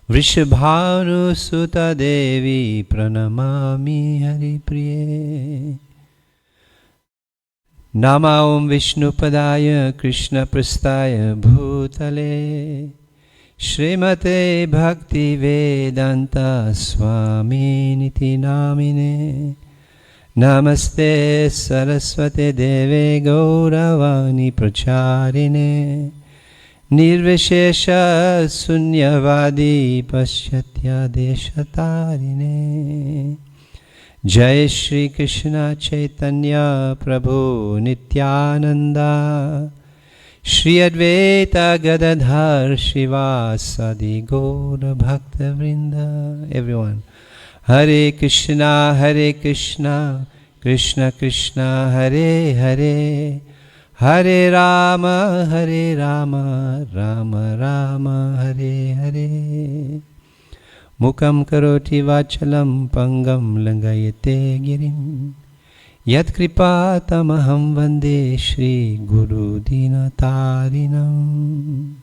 Vrishabhanusuta Devi Pranamami Haripriye. Nama Om Vishnupadaya Krishna Prasthaya Bhutale Srimate Bhakti Vedanta Swami Niti Namine Namaste Saraswate Deve Gauravani Pracharine Nirvishesha Sunyavadi Pasyatya Deshatarine Jai Shri Krishna Chaitanya Prabhu Nityananda Shri Advaita Gadadhar Shivasadi Gaura Bhakta Vrinda. Everyone, Hare Krishna, Krishna Krishna, Hare Hare, Hare Rama, Rama Rama, Hare Hare. Mukam karoti vachalam pangam langayate girim Yat kripa tamaham vande Shri Guru Dinatarinam.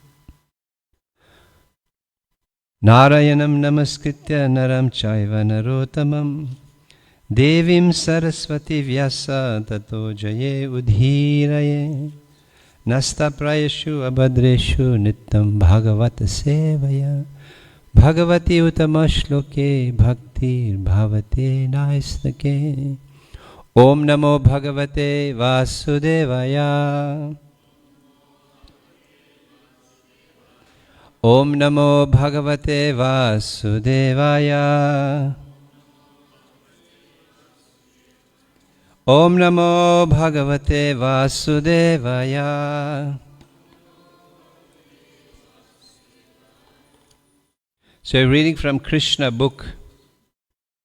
Narayanam namaskritya naram chaiva narotamam Devim saraswati vyasa tato jaye udhiraye Nasta prayashu abhadreshu nittam bhagavat sevaya Bhagavati Uttama Shloke Bhakti Bhavate Naistake. Om Namo Bhagavate Vasudevaya. Om Namo Bhagavate Vasudevaya. Om Namo Bhagavate Vasudevaya. So we're reading from Krishna book,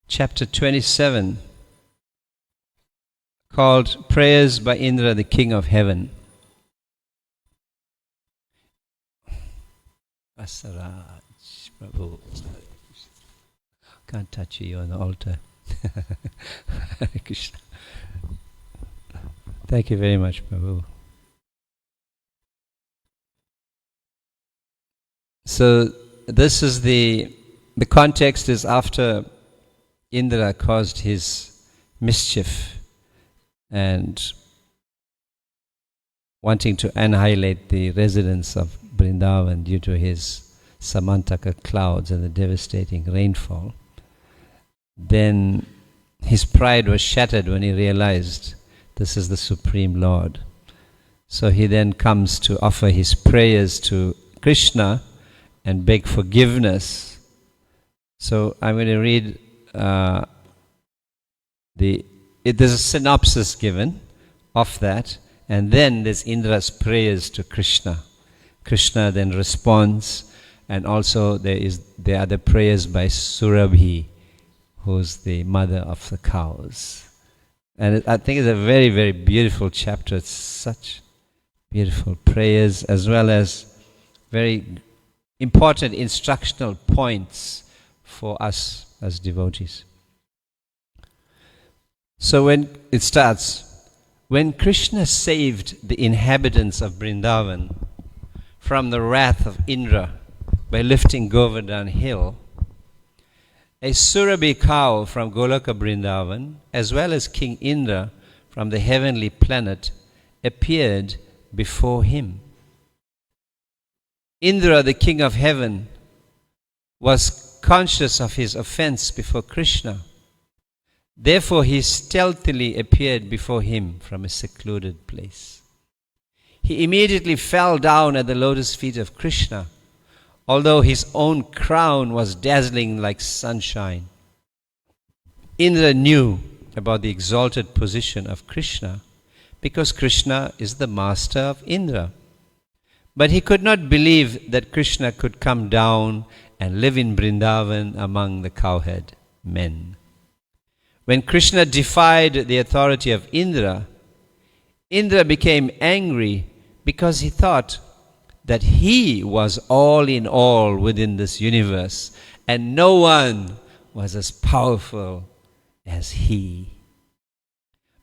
chapter 27, called Prayers by Indra, the King of Heaven. Asaraj, Prabhu. Can't touch you on the altar. Hare Krishna. Thank you very much, Prabhu. So, this is the context is after Indra caused his mischief and wanting to annihilate the residents of Vrindavan due to his Samantaka clouds and the devastating rainfall. Then his pride was shattered when he realized this is the Supreme Lord. So he then comes to offer his prayers to Krishna and beg forgiveness. So I'm going to read there's a synopsis given of that, and then there's Indra's prayers to Krishna. Krishna then responds, and also there are the prayers by Surabhi, who's the mother of the cows. And I think it's a very, very beautiful chapter. It's such beautiful prayers as well as very important instructional points for us as devotees. So when it starts, when Krishna saved the inhabitants of Vrindavan from the wrath of Indra by lifting Govardhan hill, a Surabhi cow from Goloka Vrindavan, as well as King Indra from the heavenly planet, appeared before him. Indra, the king of heaven, was conscious of his offense before Krishna. Therefore, he stealthily appeared before him from a secluded place. He immediately fell down at the lotus feet of Krishna, although his own crown was dazzling like sunshine. Indra knew about the exalted position of Krishna because Krishna is the master of Indra. But he could not believe that Krishna could come down and live in Vrindavan among the cowherd men. When Krishna defied the authority of Indra, Indra became angry because he thought that he was all in all within this universe and no one was as powerful as he.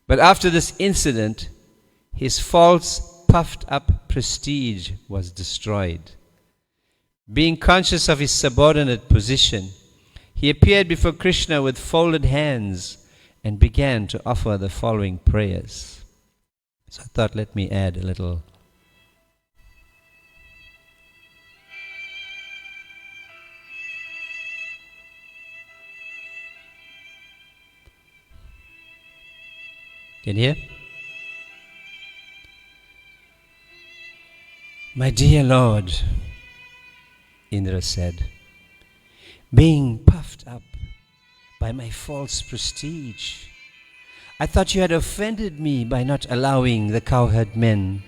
But after this incident, his false puffed up prestige was destroyed. Being conscious of his subordinate position, he appeared before Krishna with folded hands and began to offer the following prayers. So I thought, let me add a little. Can you hear? My dear Lord, Indra said, being puffed up by my false prestige, I thought you had offended me by not allowing the cowherd men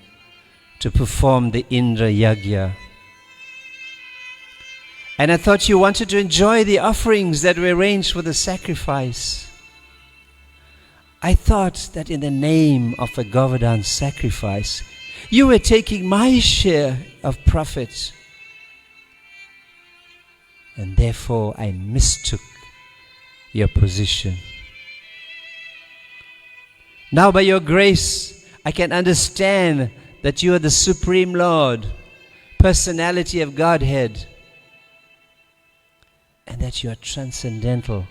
to perform the Indra Yagya. And I thought you wanted to enjoy the offerings that were arranged for the sacrifice. I thought that in the name of a Govardhan sacrifice, you were taking my share of profit. And therefore I mistook your position. Now by your grace, I can understand that you are the Supreme Lord, personality of Godhead, and that you are transcendental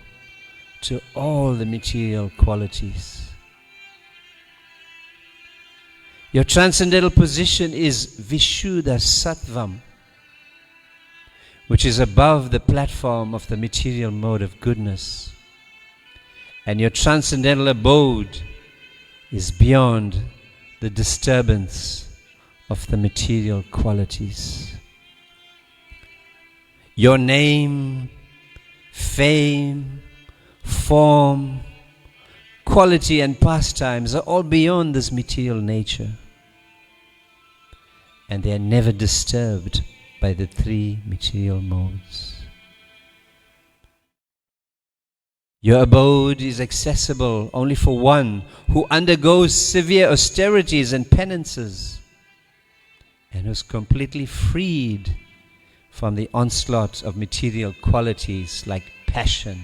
to all the material qualities. Your transcendental position is Vishuddha Sattvam, which is above the platform of the material mode of goodness. And your transcendental abode is beyond the disturbance of the material qualities. Your name, fame, form, quality and pastimes are all beyond this material nature. And they are never disturbed by the three material modes. Your abode is accessible only for one who undergoes severe austerities and penances and who is completely freed from the onslaught of material qualities like passion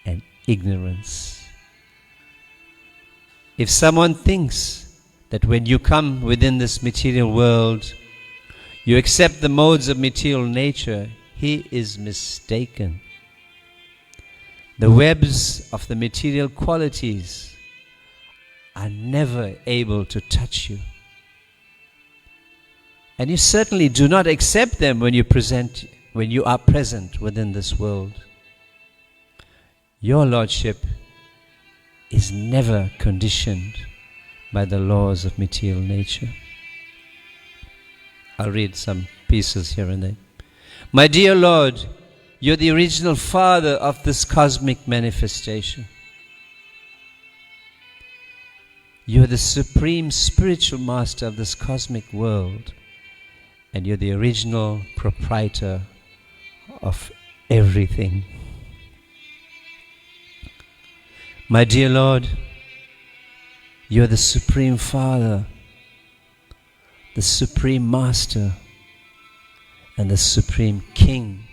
and ignorance. If someone thinks that when you come within this material world, you accept the modes of material nature, he is mistaken. The webs of the material qualities are never able to touch you. And you certainly do not accept them when you are present within this world. Your Lordship is never conditioned by the laws of material nature. I'll read some pieces here and there. My dear Lord, you're the original father of this cosmic manifestation. You're the supreme spiritual master of this cosmic world, and you're the original proprietor of everything. My dear Lord, you're the supreme father, the supreme master, and the supreme king.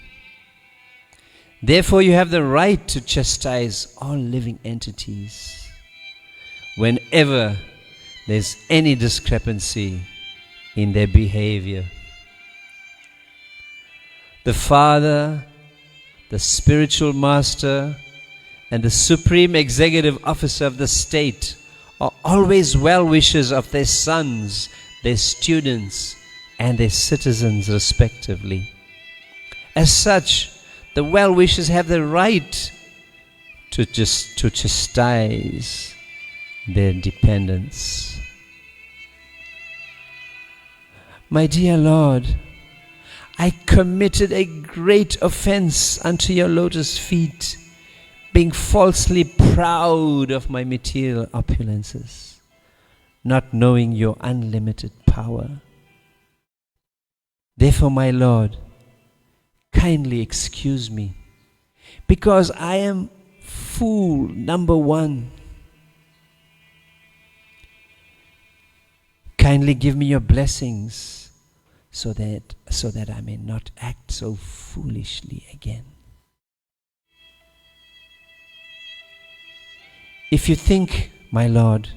Therefore you have the right to chastise all living entities whenever there's any discrepancy in their behavior. The Father, the spiritual master, and the supreme executive officer of the state are always well-wishers of their sons, their students, and their citizens respectively. As such, the well-wishers have the right to chastise their dependents. My dear Lord, I committed a great offense unto your lotus feet, being falsely proud of my material opulences, not knowing your unlimited power. Therefore, my Lord, kindly excuse me, because I am fool number one. Kindly give me your blessings so that I may not act so foolishly again. If you think, my Lord,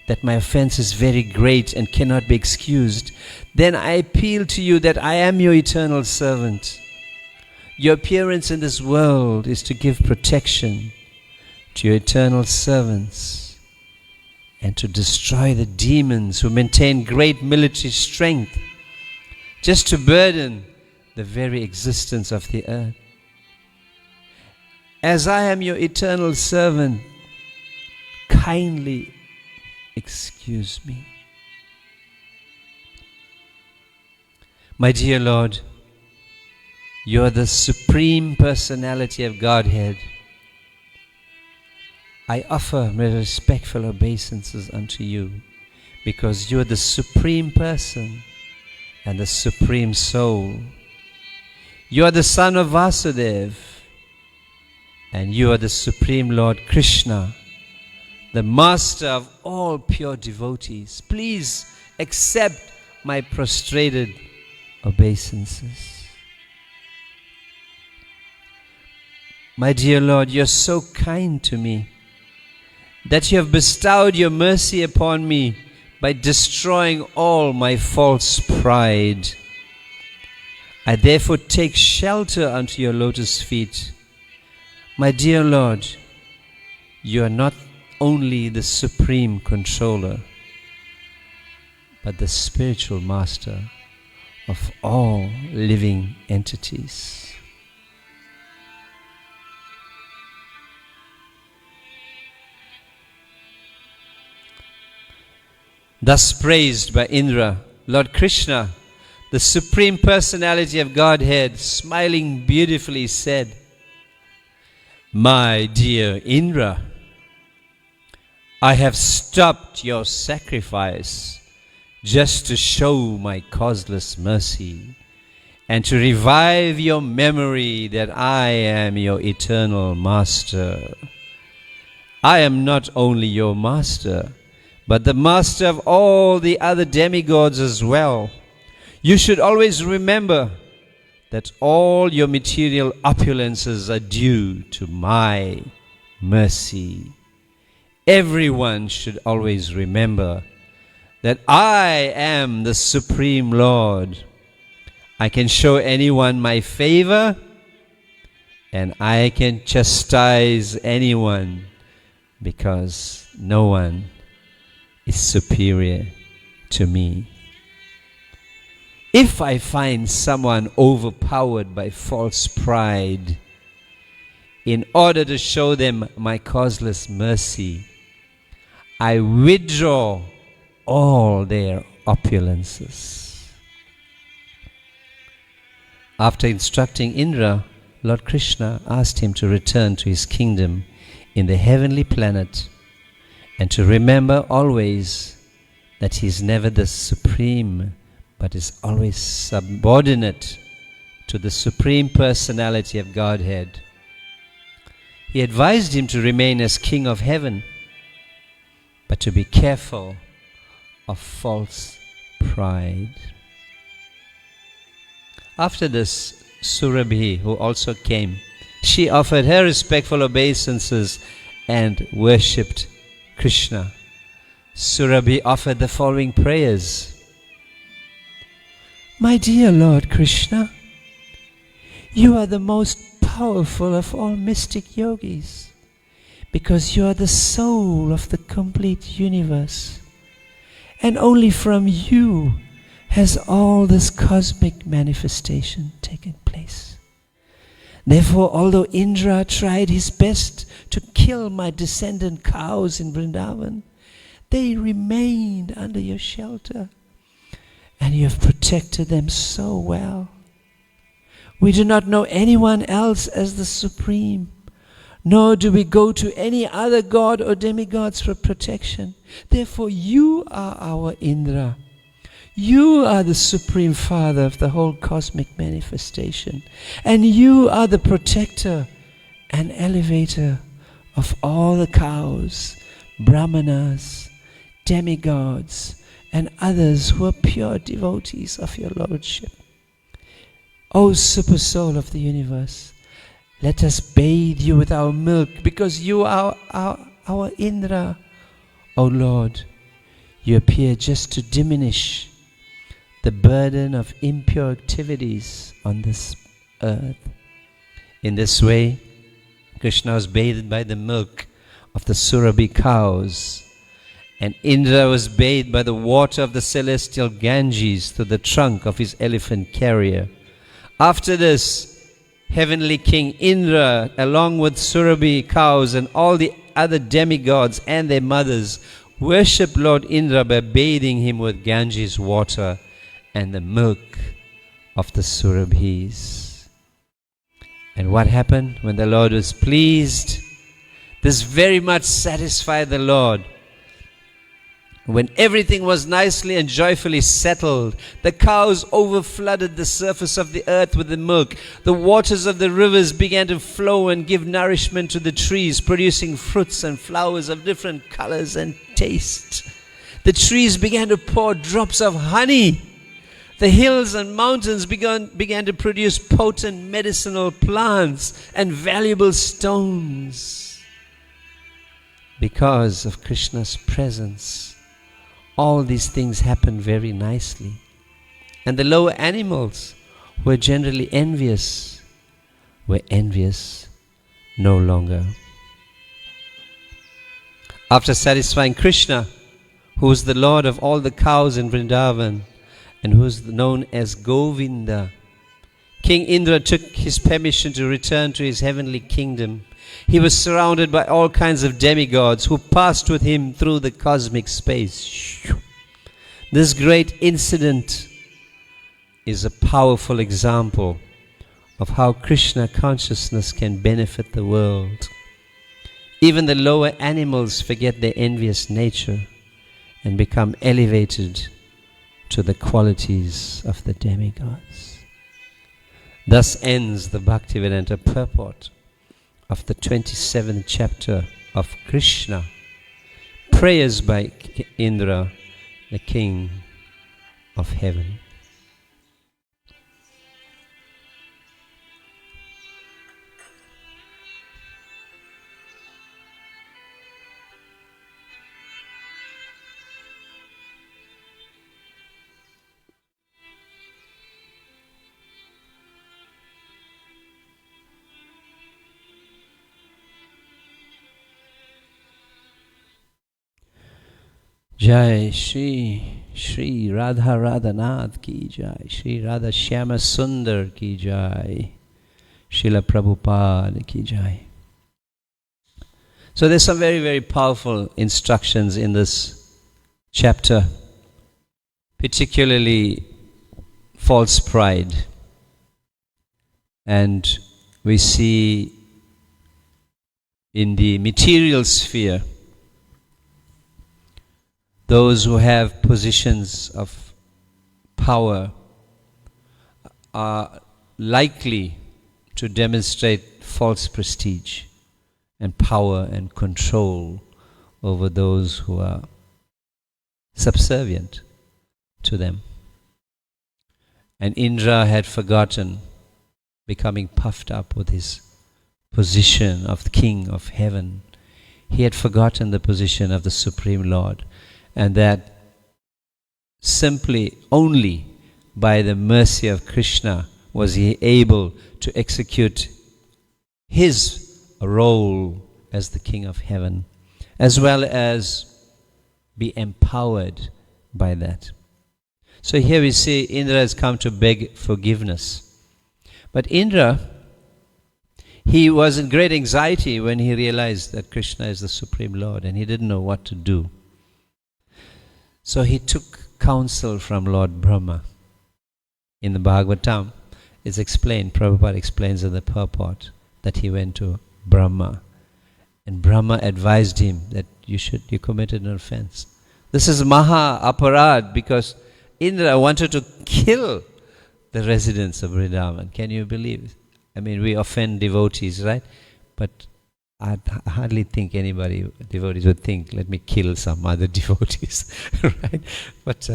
that my offense is very great and cannot be excused, then I appeal to you that I am your eternal servant. Your appearance in this world is to give protection to your eternal servants and to destroy the demons who maintain great military strength, just to burden the very existence of the earth. As I am your eternal servant, kindly excuse me. My dear Lord, you are the supreme personality of Godhead. I offer my respectful obeisances unto you, because you are the supreme person and the supreme soul. You are the son of Vasudeva, and you are the supreme Lord Krishna, the master of all pure devotees. Please accept my prostrated obeisances. My dear Lord, you are so kind to me that you have bestowed your mercy upon me by destroying all my false pride. I therefore take shelter unto your lotus feet. My dear Lord, you are not only the supreme controller, but the spiritual master of all living entities. Thus praised by Indra, Lord Krishna, the Supreme Personality of Godhead, smiling beautifully said, "My dear Indra, I have stopped your sacrifice just to show my causeless mercy and to revive your memory that I am your eternal master. I am not only your master, but the master of all the other demigods as well. You should always remember that all your material opulences are due to my mercy. Everyone should always remember that I am the Supreme Lord. I can show anyone my favor, and I can chastise anyone, because no one is superior to me. If I find someone overpowered by false pride, in order to show them my causeless mercy, I withdraw all their opulences." After instructing Indra, Lord Krishna asked him to return to his kingdom in the heavenly planet and to remember always that he is never the supreme, but is always subordinate to the Supreme Personality of Godhead. He advised him to remain as king of heaven, but to be careful of false pride. After this, Surabhi, who also came, she offered her respectful obeisances and worshipped Krishna. Surabhi offered the following prayers. "My dear Lord Krishna, you are the most powerful of all mystic yogis, because you are the soul of the complete universe, and only from you has all this cosmic manifestation taken place. Therefore, although Indra tried his best to kill my descendant cows in Vrindavan, they remained under your shelter, and you have protected them so well. We do not know anyone else as the Supreme, nor do we go to any other god or demigods for protection. Therefore, you are our Indra. You are the Supreme Father of the whole cosmic manifestation, and you are the protector and elevator of all the cows, brahmanas, demigods, and others who are pure devotees of your Lordship. O Super Soul of the universe, let us bathe you with our milk, because you are our Indra. O Lord, you appear just to diminish the burden of impure activities on this earth. In this way, Krishna was bathed by the milk of the Surabhi cows, and Indra was bathed by the water of the celestial Ganges through the trunk of his elephant carrier. After this, heavenly King Indra, along with Surabhi cows and all the other demigods and their mothers, worshipped Lord Indra by bathing him with Ganges water and the milk of the Surabhis. And what happened when the Lord was pleased? This very much satisfied the Lord. When everything was nicely and joyfully settled, the cows overflooded the surface of the earth with the milk. The waters of the rivers began to flow and give nourishment to the trees, producing fruits and flowers of different colors and taste. The trees began to pour drops of honey. The hills and mountains began to produce potent medicinal plants and valuable stones. Because of Krishna's presence, all these things happened very nicely. And the lower animals who were generally envious were envious no longer. After satisfying Krishna, who is the Lord of all the cows in Vrindavan and who is known as Govinda, King Indra took his permission to return to his heavenly kingdom. He was surrounded by all kinds of demigods who passed with him through the cosmic space. This great incident is a powerful example of how Krishna consciousness can benefit the world. Even the lower animals forget their envious nature and become elevated to the qualities of the demigods. Thus ends the Bhaktivedanta purport of the 27th chapter of Krishna. Prayers by Indra, the king of heaven. Jai Shri Radha Radhanath ki Jai, Shri Radha Shyama Sundar ki Jai, Srila Prabhupada ki Jai. So there's some very, very powerful instructions in this chapter, particularly false pride. And we see in the material sphere, those who have positions of power are likely to demonstrate false prestige and power and control over those who are subservient to them. And Indra had forgotten, becoming puffed up with his position of the king of heaven. He had forgotten the position of the Supreme Lord. And that simply only by the mercy of Krishna was he able to execute his role as the King of Heaven, as well as be empowered by that. So here we see Indra has come to beg forgiveness. But Indra, he was in great anxiety when he realized that Krishna is the Supreme Lord and he didn't know what to do. So he took counsel from Lord Brahma. In the Bhagavatam, it's explained, Prabhupada explains in the purport, that he went to Brahma. And Brahma advised him that you committed an offense. This is Maha Aparad, because Indra wanted to kill the residents of Vrindavan. Can you believe it? I mean, we offend devotees, right? But I hardly think devotees would think, let me kill some other devotees, right? But,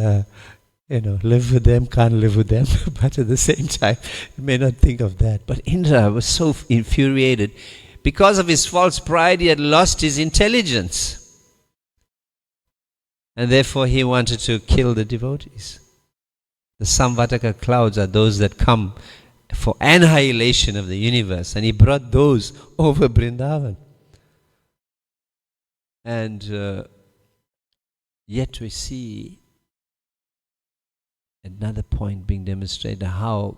live with them, can't live with them. But at the same time, you may not think of that. But Indra was so infuriated. Because of his false pride, he had lost his intelligence. And therefore he wanted to kill the devotees. The Samvataka clouds are those that come for annihilation of the universe. And he brought those over Vrindavan. And yet we see another point being demonstrated, how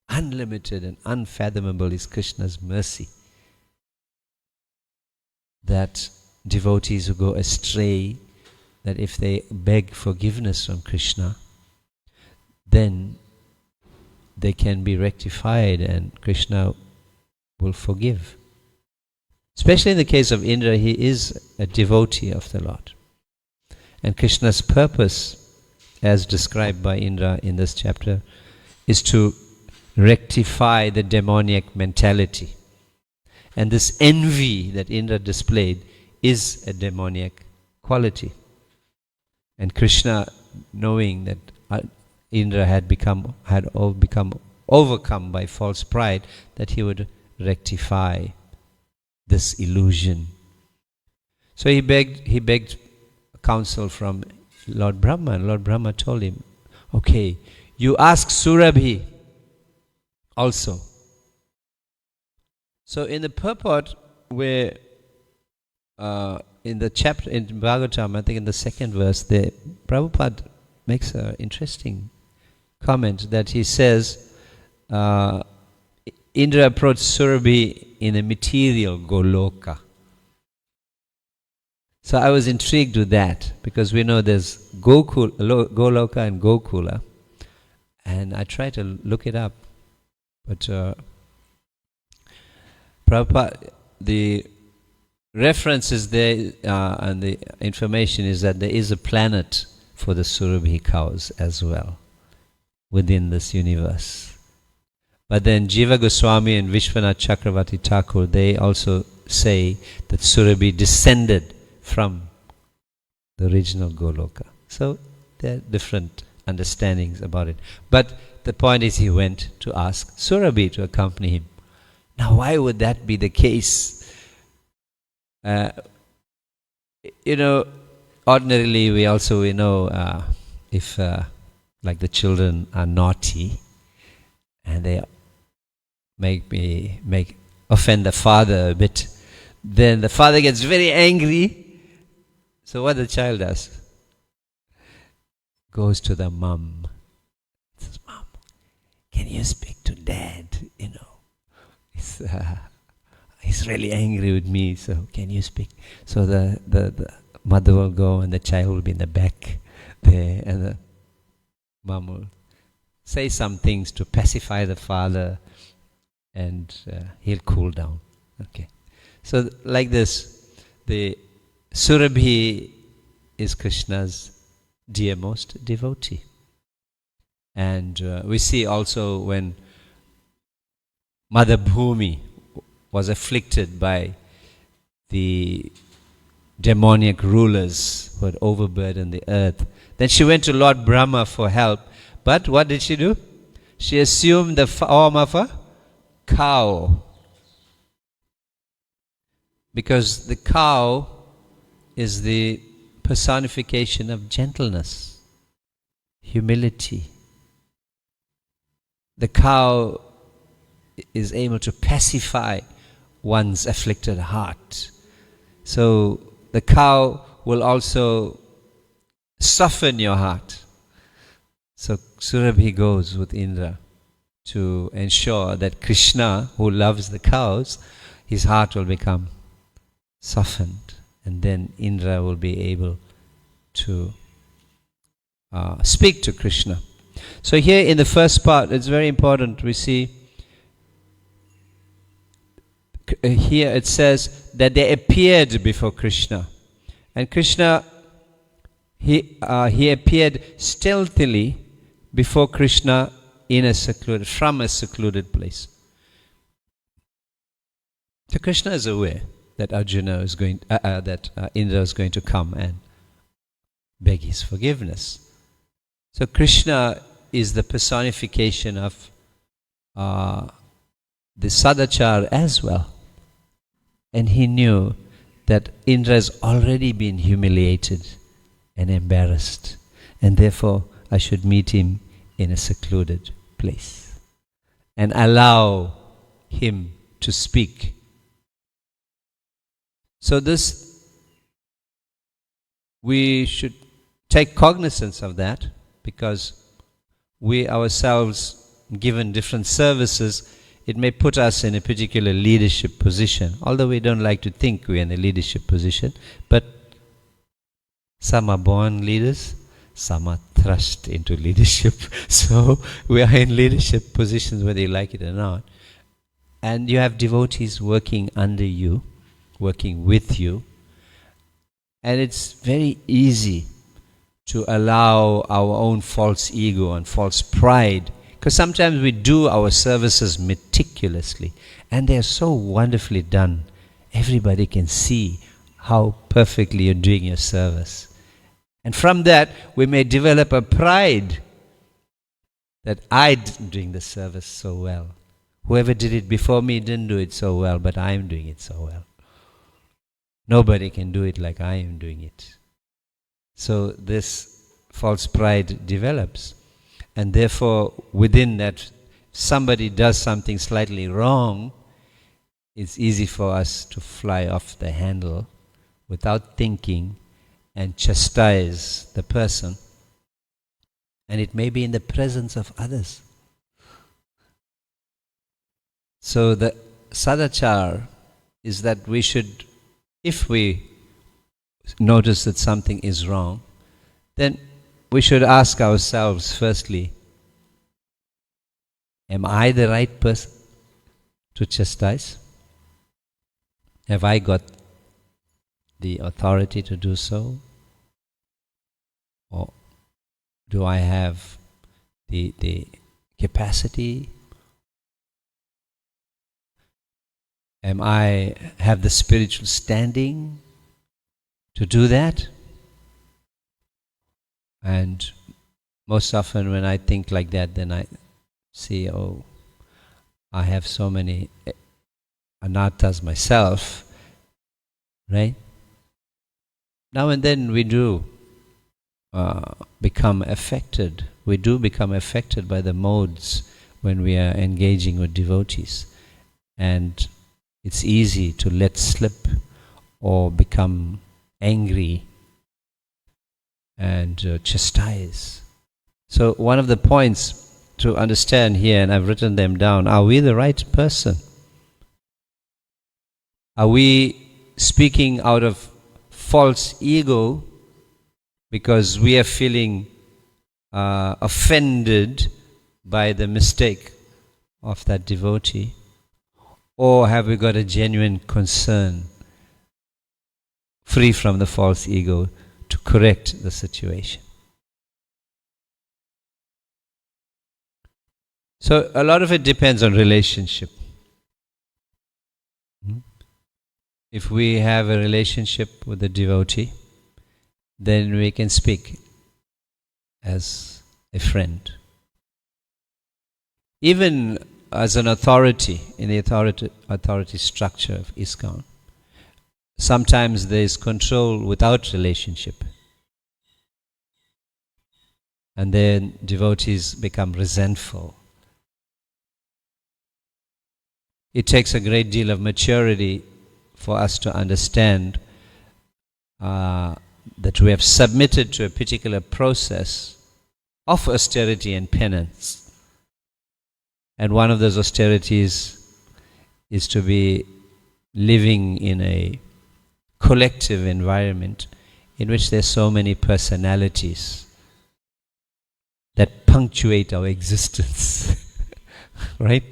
unlimited and unfathomable is Krishna's mercy. That devotees who go astray, that if they beg forgiveness from Krishna, then they can be rectified and Krishna will forgive. Especially in the case of Indra, he is a devotee of the Lord. And Krishna's purpose, as described by Indra in this chapter, is to rectify the demoniac mentality. And this envy that Indra displayed is a demoniac quality. And Krishna, knowing that Indra had become overcome by false pride, that he would rectify this illusion. So he begged counsel from Lord Brahma, and Lord Brahma told him, okay, you ask Surabhi also. So in the purport, where in the chapter in Bhagavatam, I think in the second verse, the Prabhupada makes an interesting comment that he says, Indra approached Surabhi in a material Goloka. So I was intrigued with that, because we know there's Goloka and Gokula, and I tried to look it up, but Prabhupada, the references there and the information is that there is a planet for the Surabhi cows as well within this universe. But then Jiva Goswami and Vishwanath Chakravarti Thakur, they also say that Surabhi descended from the original Goloka. So there are different understandings about it. But the point is, he went to ask Surabhi to accompany him. Now why would that be the case? Ordinarily we know if like the children are naughty and they offend the father a bit, then the father gets very angry. So what the child does? Goes to the mom. Says, Mom, can you speak to Dad? He's really angry with me, so can you speak? So the mother will go and the child will be in the back there, and the mom will say some things to pacify the father, and he'll cool down. Okay. So like this, the Surabhi is Krishna's dearmost devotee. And we see also when Mother Bhumi was afflicted by the demoniac rulers who had overburdened the earth, then she went to Lord Brahma for help. But what did she do? She assumed the form of a cow. Because the cow is the personification of gentleness, humility. The cow is able to pacify one's afflicted heart. So the cow will also soften your heart. So Surabhi goes with Indra to ensure that Krishna, who loves the cows, his heart will become softened, and then Indra will be able to speak to Krishna. So here in the first part, it's very important. We see here it says that they appeared before Krishna, and Krishna he appeared stealthily before Krishna from a secluded place. So Krishna is aware that Indra is going to come and beg his forgiveness. So Krishna is the personification of the Sadachar as well. And he knew that Indra has already been humiliated and embarrassed, and therefore I should meet him in a secluded place and allow him to speak. So we should take cognizance of that, because we ourselves, given different services, it may put us in a particular leadership position, although we don't like to think we're in a leadership position. But some are born leaders, some are thrust into leadership. So we are in leadership positions whether you like it or not. And you have devotees working under you, working with you. And it's very easy to allow our own false ego and false pride, because sometimes we do our services meticulously and they're so wonderfully done. Everybody can see how perfectly you're doing your service. And from that, we may develop a pride that I'm doing the service so well. Whoever did it before me didn't do it so well, but I'm doing it so well. Nobody can do it like I am doing it. So this false pride develops. And therefore, within that, somebody does something slightly wrong, it's easy for us to fly off the handle without thinking and chastise the person. And it may be in the presence of others. So the sadachar is that we should, if we notice that something is wrong, then we should ask ourselves firstly, am I the right person to chastise? Have I got the authority to do so? Or do I have the capacity? Am I have the spiritual standing to do that? And most often when I think like that, then I see, oh, I have so many anarthas myself, right? Now and then we do become affected. We do become affected by the modes when we are engaging with devotees. And it's easy to let slip or become angry and chastise. So one of the points to understand here, and I've written them down, are we the right person? Are we speaking out of false ego because we are feeling offended by the mistake of that devotee? Or have we got a genuine concern, free from the false ego, to correct the situation? So a lot of it depends on relationship. If we have a relationship with a devotee, then we can speak as a friend. Even as an authority, in the authority structure of ISKCON, sometimes there is control without relationship. And then devotees become resentful. It takes a great deal of maturity for us to understand that we have submitted to a particular process of austerity and penance. And one of those austerities is to be living in a collective environment in which there's so many personalities that punctuate our existence, right?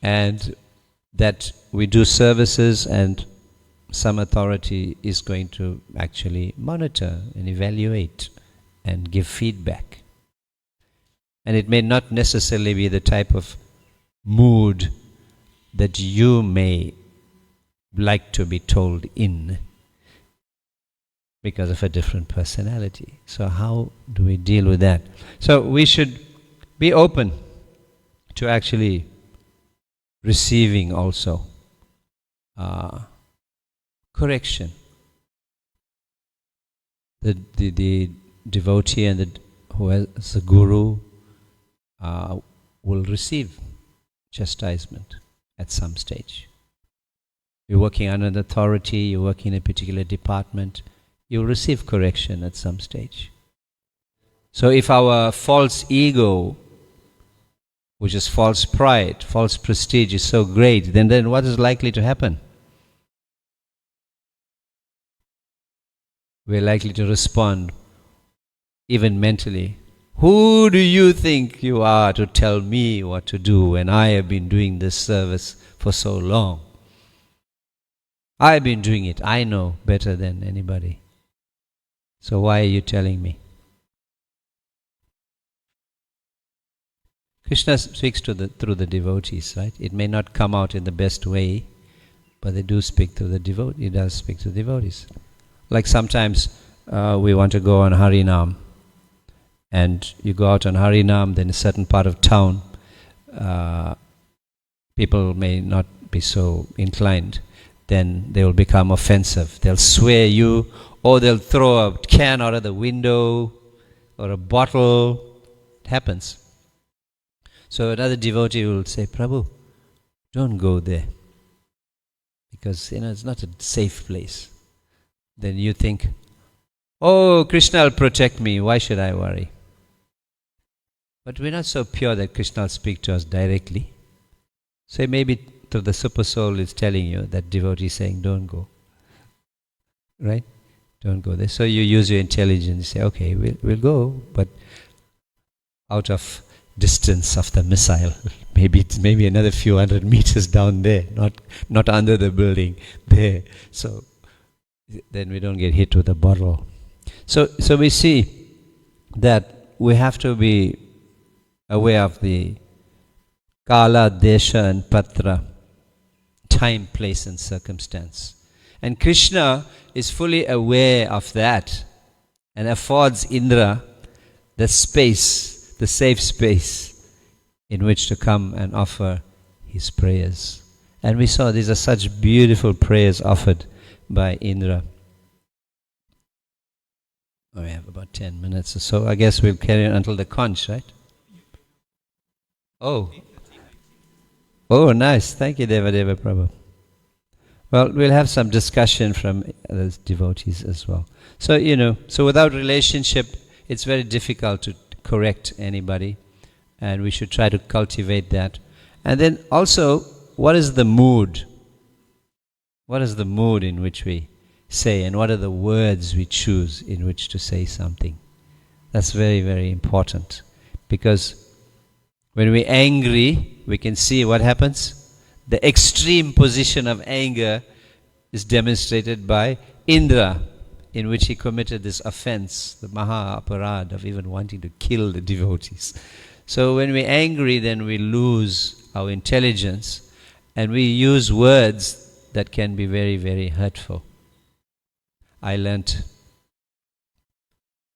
And that we do services, and some authority is going to actually monitor and evaluate and give feedback. And it may not necessarily be the type of mood that you may like to be told in, because of a different personality. So how do we deal with that? So we should be open to actually receiving also correction. the devotee and who has a guru will receive chastisement at some stage. You're working under an authority, you're working in a particular department, you'll receive correction at some stage. So if our false ego, which is false pride, false prestige, is so great, then what is likely to happen? We're likely to respond, even mentally. Who do you think you are to tell me what to do when I have been doing this service for so long? I've been doing it. I know better than anybody. So why are you telling me? Krishna speaks through the devotees, right? It may not come out in the best way, but they do speak through the devotees. He does speak to the devotees. Like sometimes we want to go on Harinam, and you go out on Harinam, then a certain part of town, people may not be so inclined, then they will become offensive. They'll swear you, or they'll throw a can out of the window, or a bottle. It happens. So another devotee will say, Prabhu, don't go there, because it's not a safe place. Then you think, oh, Krishna will protect me, why should I worry? But we're not so pure that Krishna will speak to us directly. So maybe through the super soul is telling you, that devotee is saying, don't go. Right? Don't go there. So you use your intelligence, you say, okay, we'll go, but out of distance of the missile. Maybe another few hundred meters down there, not under the building, there. So then we don't get hit with a bottle. So we see that we have to be aware of the kala, desha and patra, time, place and circumstance. And Krishna is fully aware of that and affords Indra the space, the safe space in which to come and offer his prayers. And we saw these are such beautiful prayers offered by Indra. We have about 10 minutes or so. I guess we'll carry on until the conch, right? Oh, nice. Thank you, Devadeva Prabhu. Well, we'll have some discussion from other devotees as well. So, so without relationship, it's very difficult to correct anybody, and we should try to cultivate that. And then also, what is the mood? What is the mood in which we say, and what are the words we choose in which to say something? That's very, very important, because when we're angry, we can see what happens. The extreme position of anger is demonstrated by Indra, in which he committed this offense, the Maha Aparad of even wanting to kill the devotees. So when we're angry, then we lose our intelligence, and we use words that can be very, very hurtful. I learnt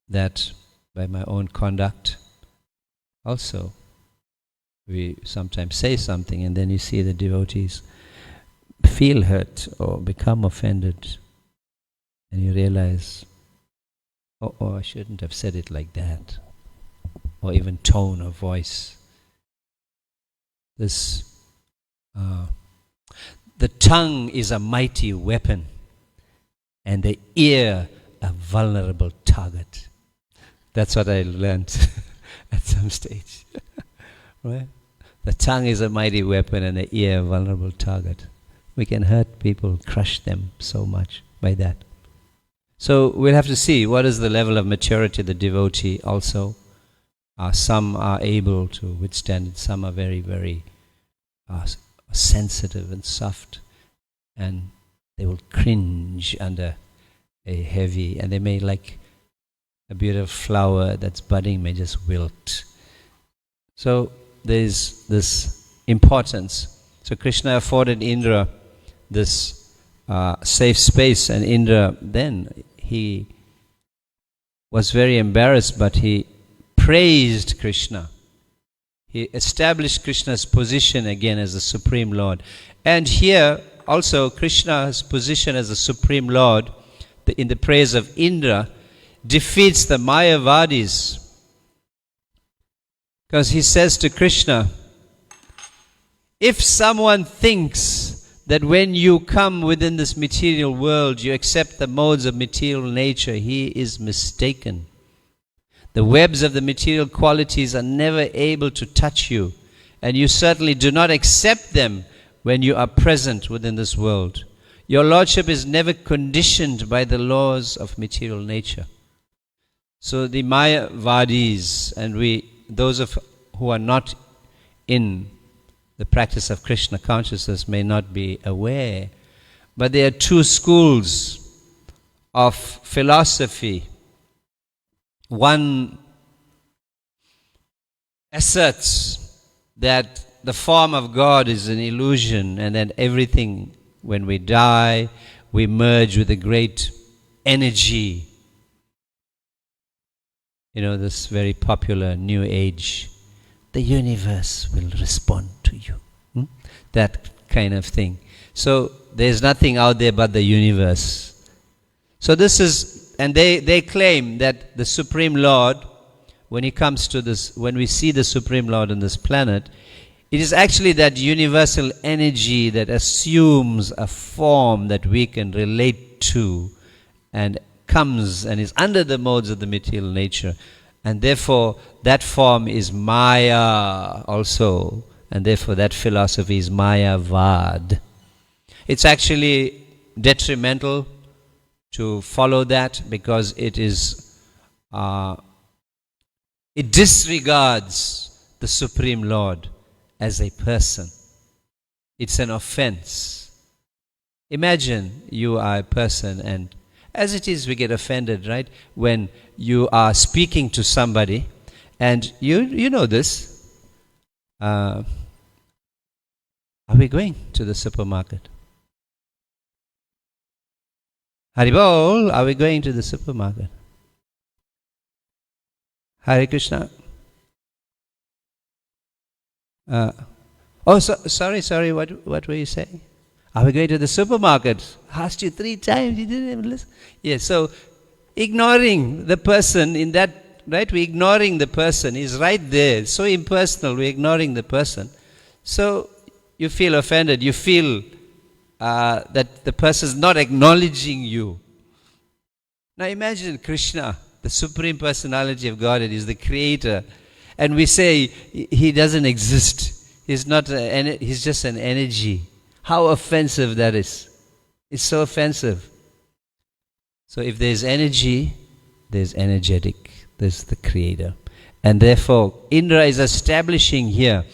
that by my own conduct also. We sometimes say something, and then you see the devotees feel hurt or become offended, and you realize, oh, I shouldn't have said it like that, or even tone of voice. The tongue is a mighty weapon, and the ear a vulnerable target. That's what I learned at some stage. Right? The tongue is a mighty weapon, and the ear a vulnerable target. We can hurt people, crush them so much by that. So we'll have to see what is the level of maturity of the devotee also. Some are able to withstand it, some are very, very sensitive and soft, and they will cringe under a heavy, and they may, like a beautiful flower that's budding, may just wilt. So there's this importance. So Krishna afforded Indra this safe space, and Indra then, he was very embarrassed, but he praised Krishna. He established Krishna's position again as the Supreme Lord. And here also Krishna's position as the Supreme Lord, in the praise of Indra, defeats the Mayavadis. Because he says to Krishna, if someone thinks that when you come within this material world, you accept the modes of material nature, he is mistaken. The webs of the material qualities are never able to touch you, and you certainly do not accept them when you are present within this world. Your lordship is never conditioned by the laws of material nature. So the Mayavadis and those who are not in the practice of Krishna consciousness may not be aware, but there are two schools of philosophy. One asserts that the form of God is an illusion, and that everything, when we die, we merge with a great energy. You know, this very popular New Age, the universe will respond to you. That kind of thing. So there's nothing out there but the universe. So this is, and they claim that the Supreme Lord, when he comes to this, when we see the Supreme Lord on this planet, it is actually that universal energy that assumes a form that we can relate to and comes and is under the modes of the material nature. And therefore, that form is Maya also. And therefore, that philosophy is Mayavad. It's actually detrimental to follow that, because it disregards the Supreme Lord as a person. It's an offense. Imagine you are a person, and as it is, we get offended, right? When you are speaking to somebody, and you know this. Are we going to the supermarket? Haribol, are we going to the supermarket? Hare Krishna. Sorry, what were you saying? Are we going to the supermarket? Asked you 3 times, you didn't even listen. Yes, so ignoring the person in that, right? We're ignoring the person. He's right there. So impersonal, we're ignoring the person. So you feel offended. You feel that the person is not acknowledging you. Now imagine Krishna, the Supreme Personality of Godhead, is the Creator. And we say he doesn't exist. He's not. He's just an energy. How offensive that is. It's so offensive. So if there's energy, there's energetic. There's the Creator. And therefore, Indra is establishing here,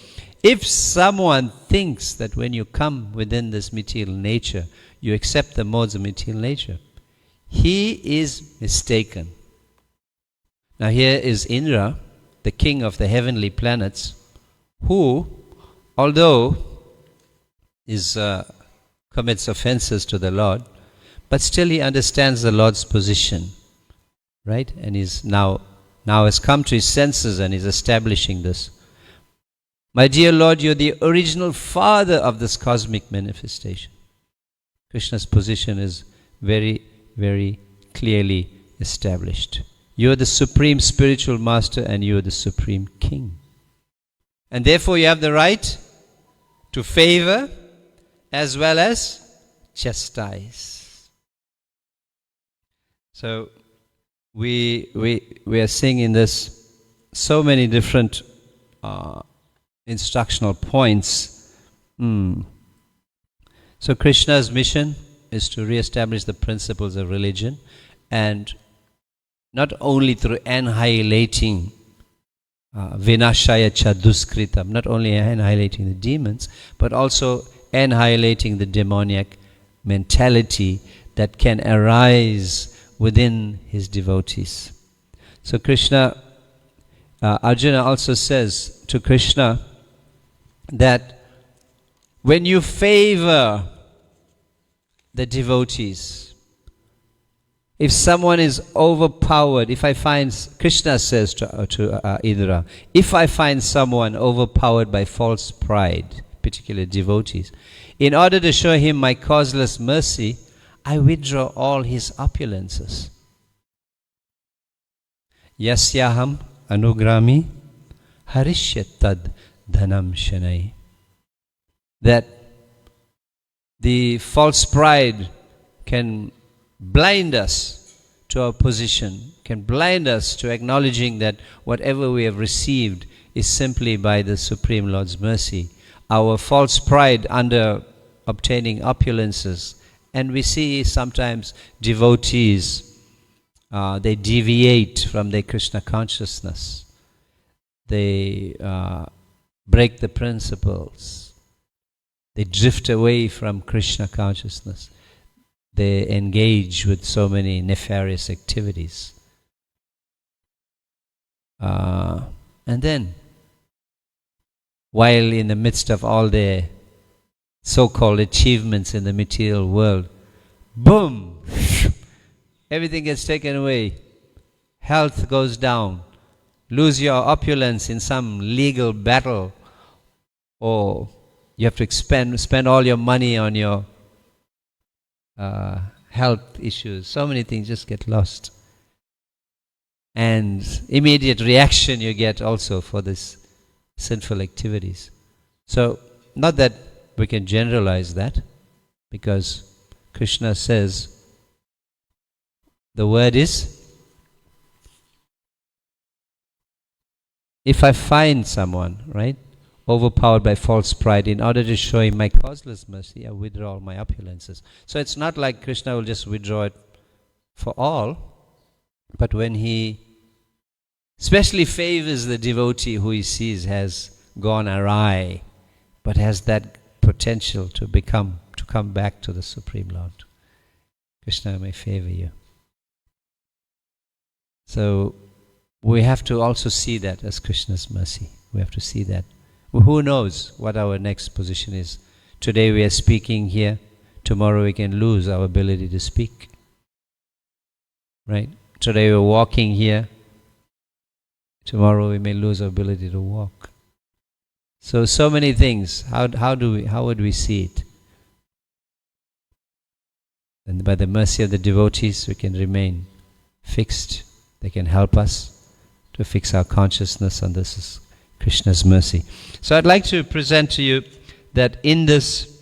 if someone thinks that when you come within this material nature, you accept the modes of material nature, he is mistaken. Now here is Indra, the king of the heavenly planets, who, although commits offenses to the Lord, but still he understands the Lord's position, right? And he's now has come to his senses and is establishing this. My dear Lord, you're the original father of this cosmic manifestation. Krishna's position is very, very clearly established. You're the supreme spiritual master, and you're the supreme king. And therefore you have the right to favor as well as chastise. So we are seeing in this so many different instructional points. So Krishna's mission is to re-establish the principles of religion, and not only through annihilating vinashaya chaduskritam, not only annihilating the demons, but also annihilating the demoniac mentality that can arise within his devotees. So Krishna, Arjuna also says to Krishna that when you favor the devotees, if someone is overpowered, Krishna says to Indra, if I find someone overpowered by false pride, particularly devotees, in order to show him my causeless mercy, I withdraw all his opulences. Yasyaham anugrami harishyatad dhanam shanai. That the false pride can blind us to our position, can blind us to acknowledging that whatever we have received is simply by the Supreme Lord's mercy. Our false pride under obtaining opulences, and we see sometimes devotees, they deviate from their Krishna consciousness. They break the principles. They drift away from Krishna consciousness. They engage with so many nefarious activities. And then, while in the midst of all their so-called achievements in the material world, boom! Everything gets taken away. Health goes down. Lose your opulence in some legal battle, or you have to spend all your money on your health issues. So many things just get lost. And immediate reaction you get also for this sinful activities. So, not that we can generalize that, because Krishna says, the word is, if I find someone, right, overpowered by false pride, in order to show him my causeless mercy, I withdraw all my opulences. So it's not like Krishna will just withdraw it for all, but when he especially favors the devotee who he sees has gone awry, but has that potential to come back to the Supreme Lord. Krishna may favor you. So we have to also see that as Krishna's mercy. We have to see that. Who knows what our next position is? Today we are speaking here. Tomorrow we can lose our ability to speak. Right? Today we're walking here. Tomorrow we may lose our ability to walk. So many things. How would we see it? And by the mercy of the devotees, we can remain fixed. They can help us to fix our consciousness on this is Krishna's mercy. So I'd like to present to you that in this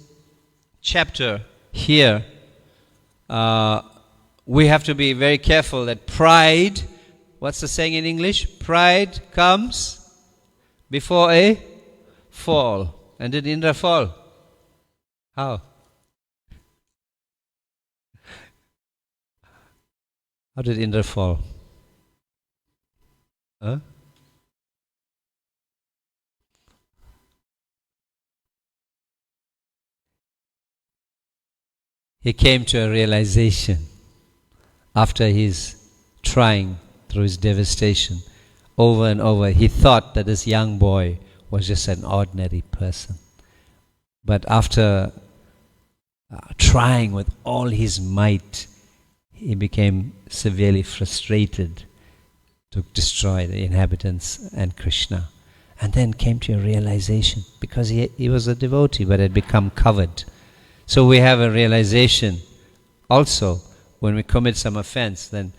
chapter here, we have to be very careful that pride, what's the saying in English? Pride comes before a fall. And did Indra fall? How? How did Indra fall? Huh? He came to a realization after his trying through his devastation over and over. He thought that this young boy was just an ordinary person. But after trying with all his might, he became severely frustrated to destroy the inhabitants and Krishna. And then came to a realization, because he was a devotee but had become covered. So we have a realization also when we commit some offense, then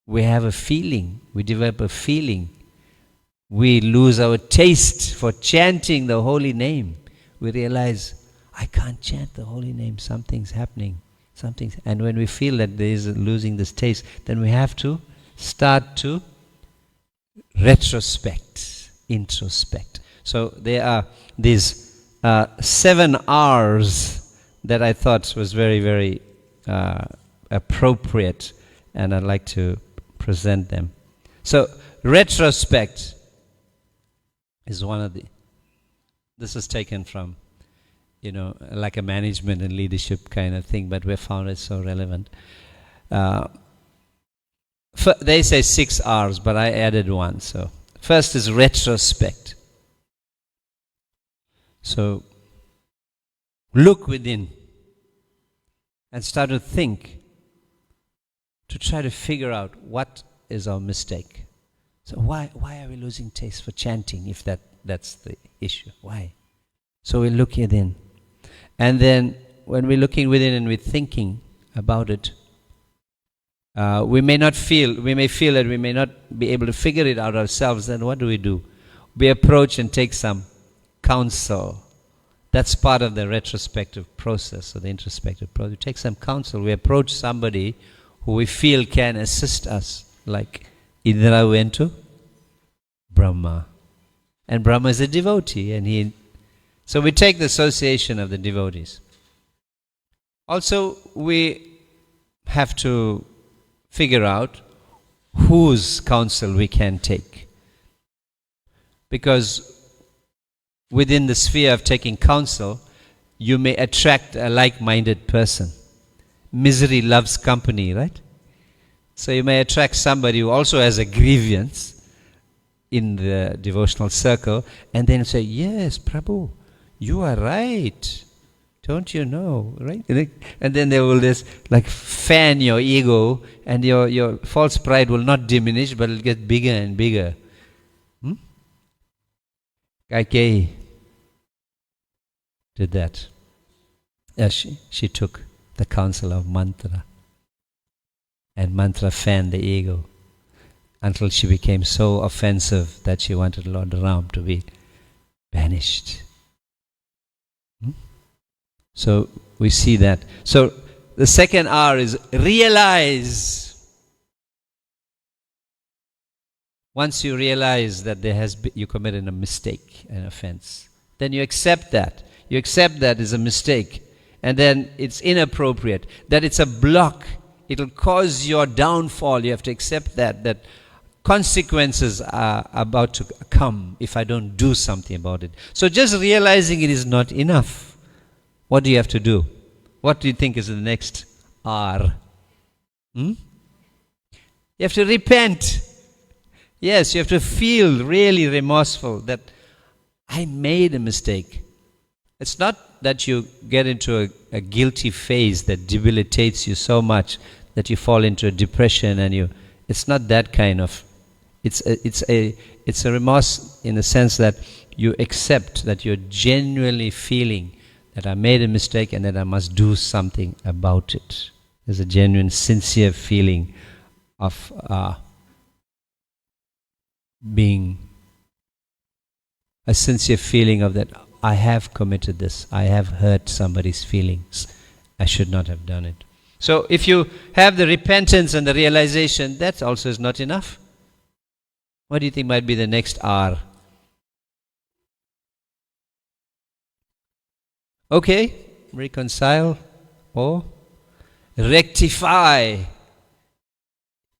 we have a feeling, we develop a feeling. We lose our taste for chanting the holy name. We realize, I can't chant the holy name, something's happening. And when we feel that there is losing this taste, then we have to start to retrospect, introspect. So there are these 7 R's that I thought was very, very appropriate, and I'd like to present them. So retrospect is one of the, this is taken from, like a management and leadership kind of thing, but we found it so relevant. They say 6 R's, but I added 1. So first is retrospect. So look within and start to think, to try to figure out what is our mistake. So why are we losing taste for chanting if that's the issue? Why? So we look within. And then when we're looking within and we're thinking about it, we may feel that we may not be able to figure it out ourselves, then what do? We approach and take some counsel. That's part of the retrospective process or the introspective process. We take some counsel. We approach somebody who we feel can assist us. Like Indra went to Brahma. And Brahma is a devotee. So we take the association of the devotees. Also, we have to figure out whose counsel we can take. Because within the sphere of taking counsel, you may attract a like-minded person. Misery loves company, right? So you may attract somebody who also has a grievance in the devotional circle, and then say, yes, Prabhu, you are right. Don't you know, right? And then they will just like fan your ego, and your false pride will not diminish, but it will get bigger and bigger. Kaikeyi did that. She took the counsel of mantra. And mantra fanned the ego until she became so offensive that she wanted Lord Ram to be banished. So we see that. So the second R is realize. Once you realize that you committed a mistake, an offense, then you accept that. You accept that is a mistake, and then it's inappropriate, that it's a block. It'll cause your downfall. You have to accept that consequences are about to come if I don't do something about it. So just realizing it is not enough. What do you have to do? What do you think is the next R? You have to repent. Yes, you have to feel really remorseful that I made a mistake. It's not that you get into a guilty phase that debilitates you so much that you fall into a depression it's not that kind of, it's a remorse in the sense that you accept that you're genuinely feeling that I made a mistake and that I must do something about it. There's a genuine, sincere feeling of being a sincere feeling of that I have committed this, I have hurt somebody's feelings, I should not have done it. So if you have the repentance and the realization, that also is not enough. What do you think might be the next R? Okay, reconcile or rectify.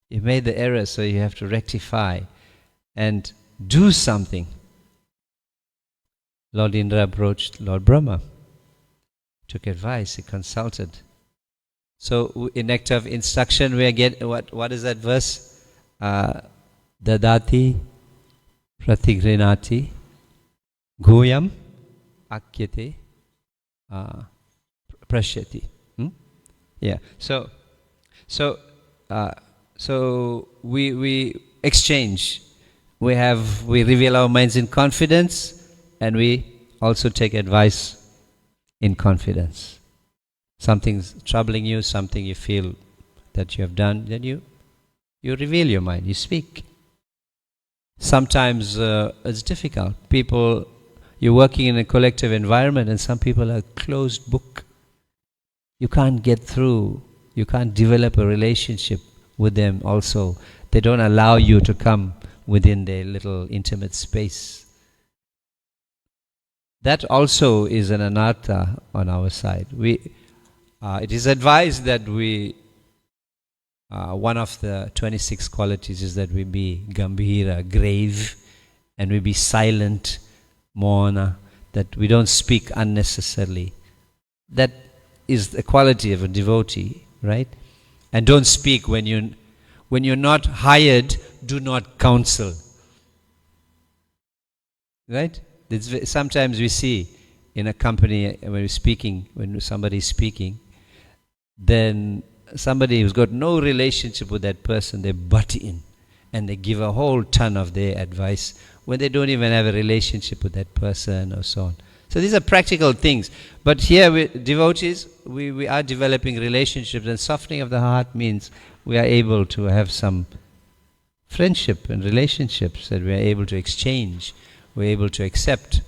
You made the error, so you have to rectify and do something. Lord Indra approached Lord Brahma, took advice, he consulted. So in act of instruction we get, what is that verse? Dadati pratigrinati goyam akyate prashyati. Yeah. So we exchange. We reveal our minds in confidence, and we also take advice in confidence. Something's troubling you, something you feel that you have done, then you reveal your mind, you speak. Sometimes it's difficult. You're working in a collective environment and some people are closed book. You can't get through, you can't develop a relationship with them also. They don't allow you to come within their little intimate space. That also is an anartha on our side. It is advised that one of the 26 qualities is that we be gambhira, grave, and we be silent, mourner, that we don't speak unnecessarily. That is the quality of a devotee, right? And don't speak when you're not hired, do not counsel. Right? Sometimes we see in a company when somebody is speaking, then somebody who's got no relationship with that person, they butt in and they give a whole ton of their advice when they don't even have a relationship with that person or so on. So these are practical things. But here, devotees, we are developing relationships, and softening of the heart means we are able to have some friendship and relationships that we are able to exchange, we're able to accept,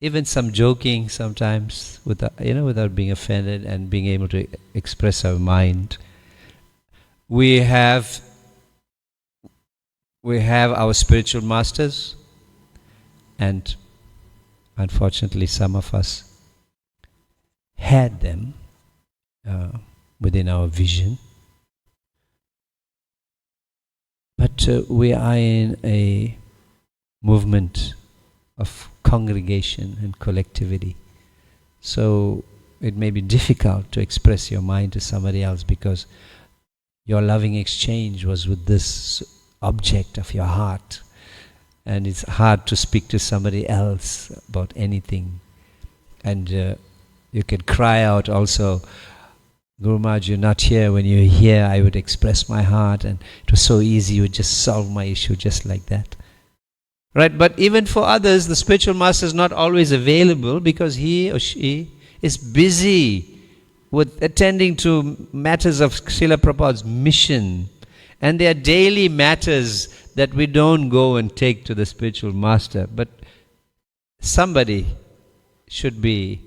even some joking sometimes, without being offended and being able to express our mind. We have our spiritual masters, and unfortunately some of us had them within our vision. But we are in a movement of congregation and collectivity. So it may be difficult to express your mind to somebody else because your loving exchange was with this object of your heart. And it's hard to speak to somebody else about anything. And you can cry out also, Guru Maharaj, you're not here. When you're here, I would express my heart, and it was so easy, you would just solve my issue just like that. Right? But even for others, the spiritual master is not always available because he or she is busy with attending to matters of Srila Prabhupada's mission. And there are daily matters that we don't go and take to the spiritual master. But somebody should be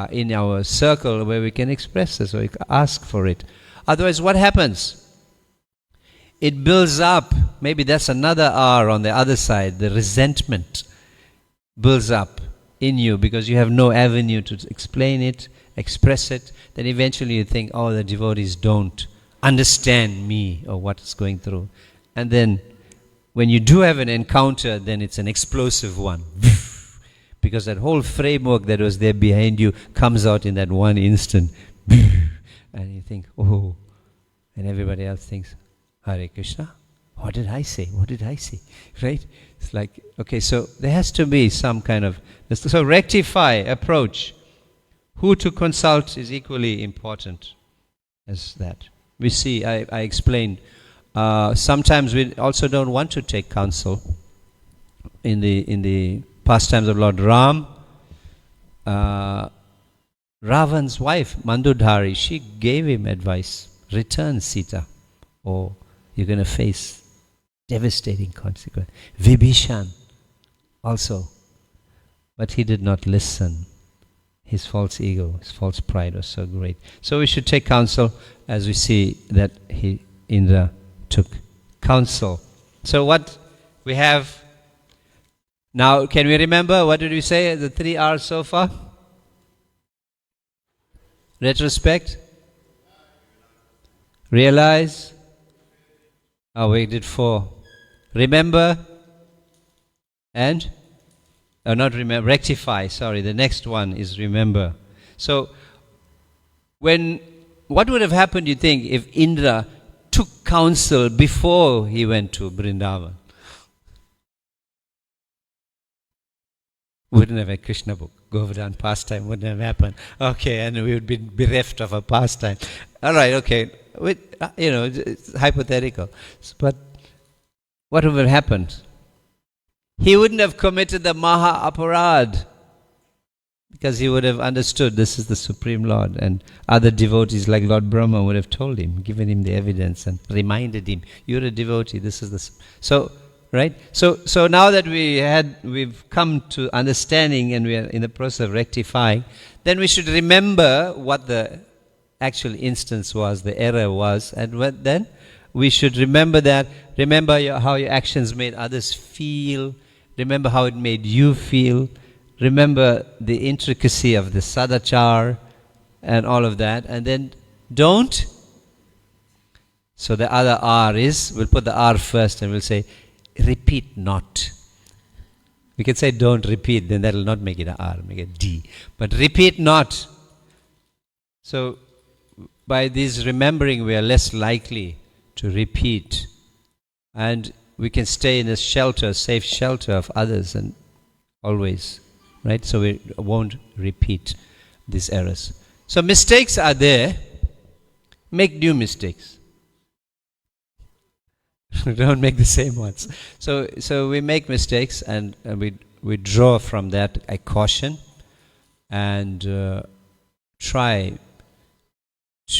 in our circle where we can express this or we can ask for it. Otherwise, what happens? It builds up. Maybe that's another R on the other side. The resentment builds up in you because you have no avenue to explain it, express it. Then eventually you think, oh, the devotees don't understand me or what is going through. And then when you do have an encounter, then it's an explosive one. Because that whole framework that was there behind you comes out in that one instant. And you think, oh. And everybody else thinks, Hare Krishna, what did I say? What did I say? Right? It's like, okay, so there has to be some kind of, so rectify, approach. Who to consult is equally important as that. We see, I explained, sometimes we also don't want to take counsel. In the pastimes of Lord Ram, Ravan's wife, Mandodari, she gave him advice, return Sita, or you're going to face devastating consequence. Vibhishan also, but he did not listen. His false ego, his false pride was so great. So we should take counsel, as we see that Indra took counsel. So what we have now, can we remember, what did we say, the 3 R's so far? Retrospect, realize, we did 4. Remember, and, not remember, rectify, sorry, the next one is remember. So, what would have happened, you think, if Indra took counsel before he went to Vrindavan? Wouldn't have a Krishna book. Govardhan pastime wouldn't have happened. Okay, and we would be bereft of a pastime. All right, okay. It's hypothetical. But what would have happened? He wouldn't have committed the Maha Aparad because he would have understood this is the Supreme Lord, and other devotees like Lord Brahma would have told him, given him the evidence and reminded him, you're a devotee, this is the... So, right? So now that we've come to understanding and we are in the process of rectifying, then we should remember what the actual instance was, the error was, and then we should remember that, how your actions made others feel, remember how it made you feel, remember the intricacy of the sadachar and all of that, and then don't. So the other R is, we'll put the R first and we'll say, repeat not. We can say don't repeat, then that will not make it an R, make it D. But repeat not. So by this remembering, we are less likely to repeat. And we can stay in a shelter, safe shelter of others and always, right? So we won't repeat these errors. So mistakes are there. Make new mistakes. Don't make the same ones. So we make mistakes and we draw from that a caution and try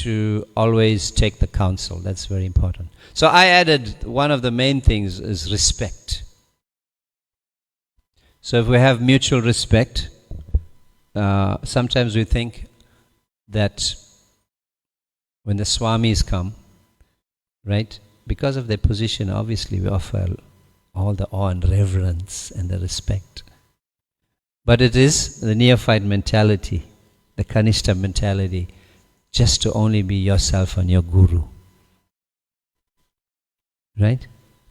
to always take the counsel. That's very important. So I added one of the main things is respect. So if we have mutual respect, sometimes we think that when the Swamis come, right, because of their position, obviously we offer all the awe and reverence and the respect. But it is the neophyte mentality, the Kanishta mentality, just to only be yourself and your guru. Right?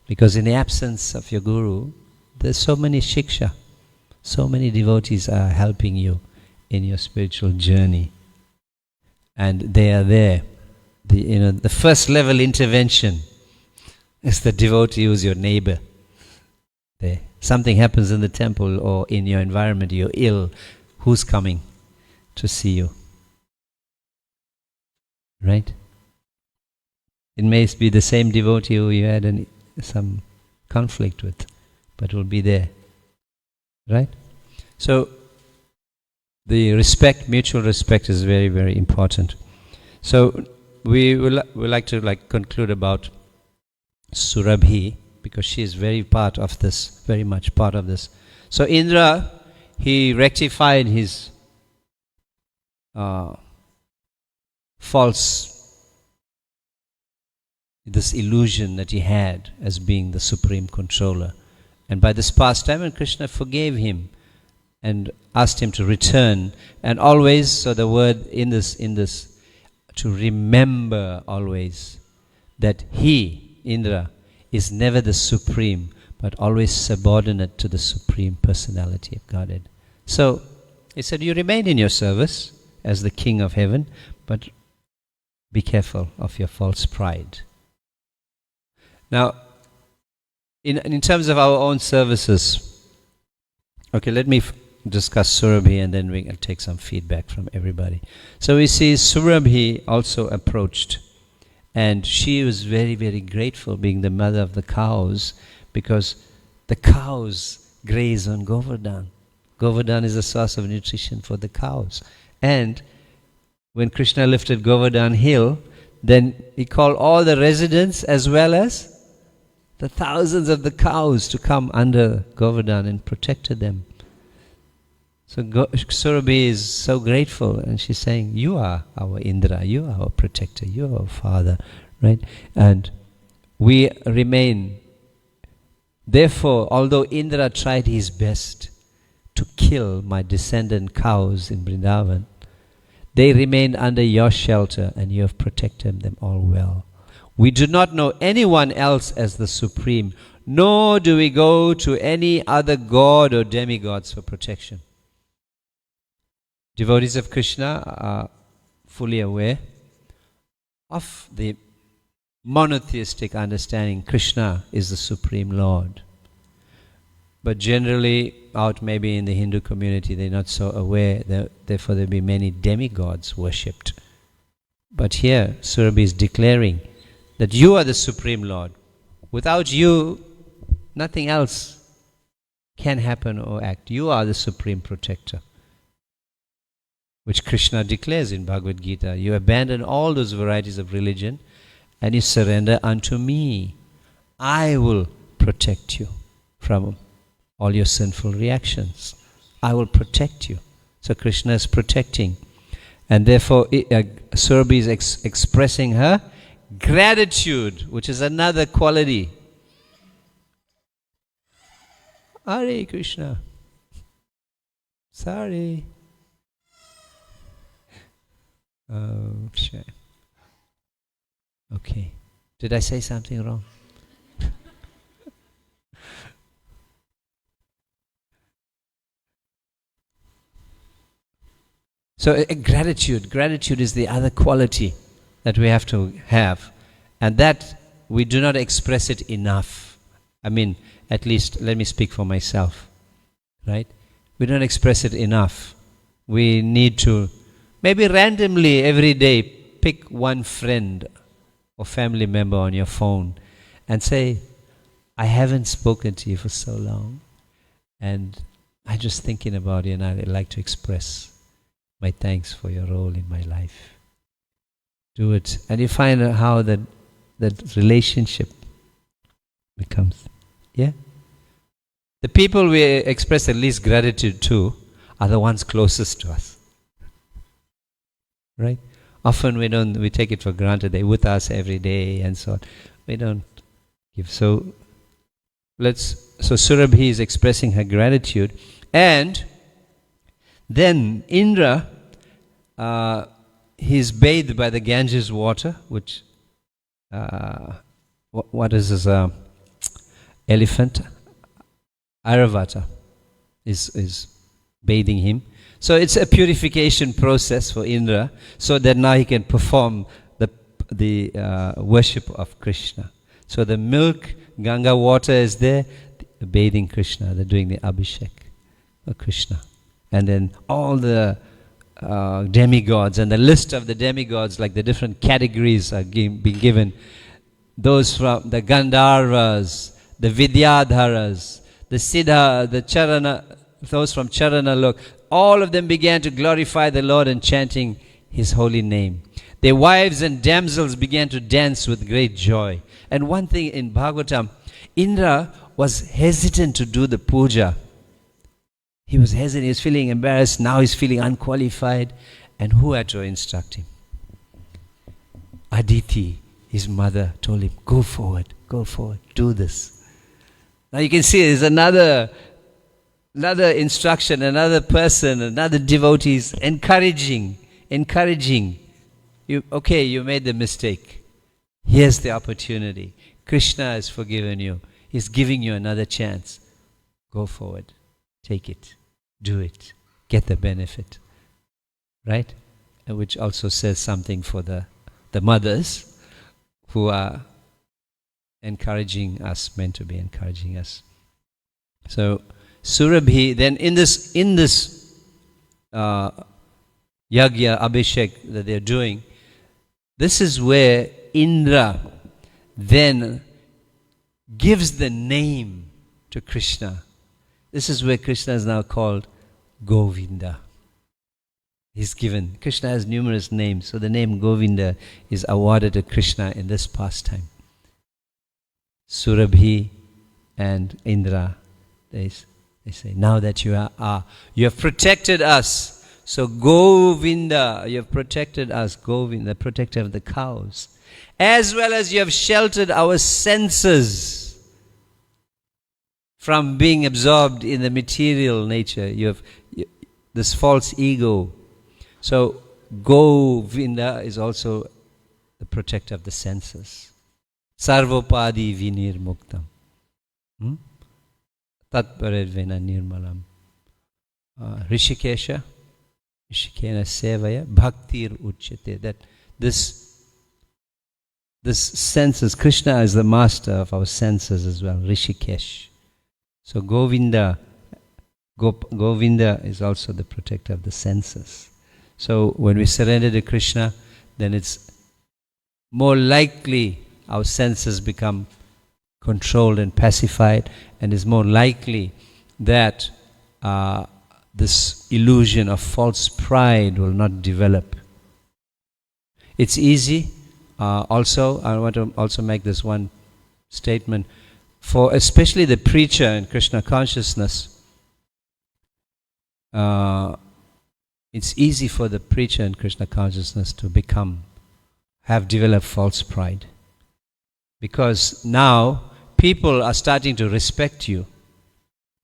Because in the absence of your guru, there's so many shiksha, so many devotees are helping you in your spiritual journey. And they are there. The first level intervention is the devotee who's your neighbor. There. Something happens in the temple or in your environment, you're ill, who's coming to see you? Right? It may be the same devotee who you had some conflict with, but will be there. Right? So, the respect, mutual respect is very, very important. So, we will like to conclude about Surabhi, because she is very much part of this. So Indra, he rectified his this illusion that he had as being the supreme controller. And by this pastime, and Krishna forgave him and asked him to return. And always, so the word in this, to remember always that he, Indra, is never the supreme, but always subordinate to the supreme personality of Godhead. So, he said, you remain in your service as the king of heaven, but be careful of your false pride. Now, in terms of our own services, okay, let me discuss Surabhi and then we'll take some feedback from everybody. So we see Surabhi also approached, and she was very, very grateful, being the mother of the cows, because the cows graze on Govardhan. Govardhan is a source of nutrition for the cows. And when Krishna lifted Govardhan hill, then he called all the residents as well as the thousands of the cows to come under Govardhan and protected them. So Surabhi is so grateful, and she's saying, you are our Indra, you are our protector, you are our father, right? And we remain. Therefore, although Indra tried his best to kill my descendant cows in Vrindavan, they remained under your shelter, and you have protected them all well. We do not know anyone else as the supreme, nor do we go to any other god or demigods for protection. Devotees of Krishna are fully aware of the monotheistic understanding. Krishna is the Supreme Lord. But generally, out maybe in the Hindu community, they're not so aware, therefore there will be many demigods worshipped. But here, Surabhi is declaring that you are the Supreme Lord. Without you, nothing else can happen or act. You are the Supreme Protector, which Krishna declares in Bhagavad Gita. You abandon all those varieties of religion and you surrender unto me. I will protect you from all your sinful reactions. I will protect you. So Krishna is protecting. And therefore Surabhi is expressing her gratitude, which is another quality. Hare Krishna. Sorry. Oh, shame. Okay. Did I say something wrong? So gratitude. Gratitude is the other quality that we have to have. And that we do not express it enough. I mean, at least let me speak for myself. Right? We don't express it enough. We need to maybe randomly every day pick one friend or family member on your phone and say, I haven't spoken to you for so long, and I'm just thinking about you, and I'd like to express my thanks for your role in my life. Do it. And you find out how that relationship becomes. Yeah? The people we express the least gratitude to are the ones closest to us. Right? Often we take it for granted. They're with us every day and so on. We don't give. So Surabhi is expressing her gratitude. And then Indra, he's bathed by the Ganges water, which, what is this elephant? Airavata is bathing him. So it's a purification process for Indra, so that now he can perform the worship of Krishna. So the milk, Ganga water is there, bathing Krishna. They're doing the Abhishek of Krishna. And then all the demigods, and the list of the demigods, like the different categories are being given. Those from the Gandharvas, the Vidyadharas, the Siddha, the Charana, those from Charana Lok, all of them began to glorify the Lord and chanting His holy name. Their wives and damsels began to dance with great joy. And one thing in Bhagavatam, Indra was hesitant to do the puja. He was hesitant, he was feeling embarrassed, now he's feeling unqualified. And who had to instruct him? Aditi, his mother, told him, go forward, do this. Now you can see there's another instruction, another person, another devotee is encouraging. You made the mistake. Here's the opportunity. Krishna has forgiven you. He's giving you another chance. Go forward. Take it. Do it. Get the benefit. Right? Which also says something for the mothers who are encouraging us, meant to be encouraging us. So Surabhi, then in this Yagya, Abhishek that they're doing, this is where Indra then gives the name to Krishna. This is where Krishna is now called Govinda. He's given. Krishna has numerous names, so the name Govinda is awarded to Krishna in this pastime. Surabhi and Indra, they say, now that you have protected us. So Govinda, you have protected us, Govinda, protector of the cows. As well as you have sheltered our senses from being absorbed in the material nature. You have this false ego. So Govinda is also the protector of the senses. Sarvopadi vinirmuktam. Tatparedvena nirmalam. Rishikesha sevaya bhaktir uchyate. That this senses, Krishna is the master of our senses as well, Rishikesh. So Govinda is also the protector of the senses. So when we surrender to Krishna, then it's more likely our senses become controlled and pacified, and it's more likely that this illusion of false pride will not develop. It's easy. Also, I want to also make this one statement. For especially the preacher in Krishna consciousness, it's easy for the preacher in Krishna consciousness to have developed false pride. Because now people are starting to respect you,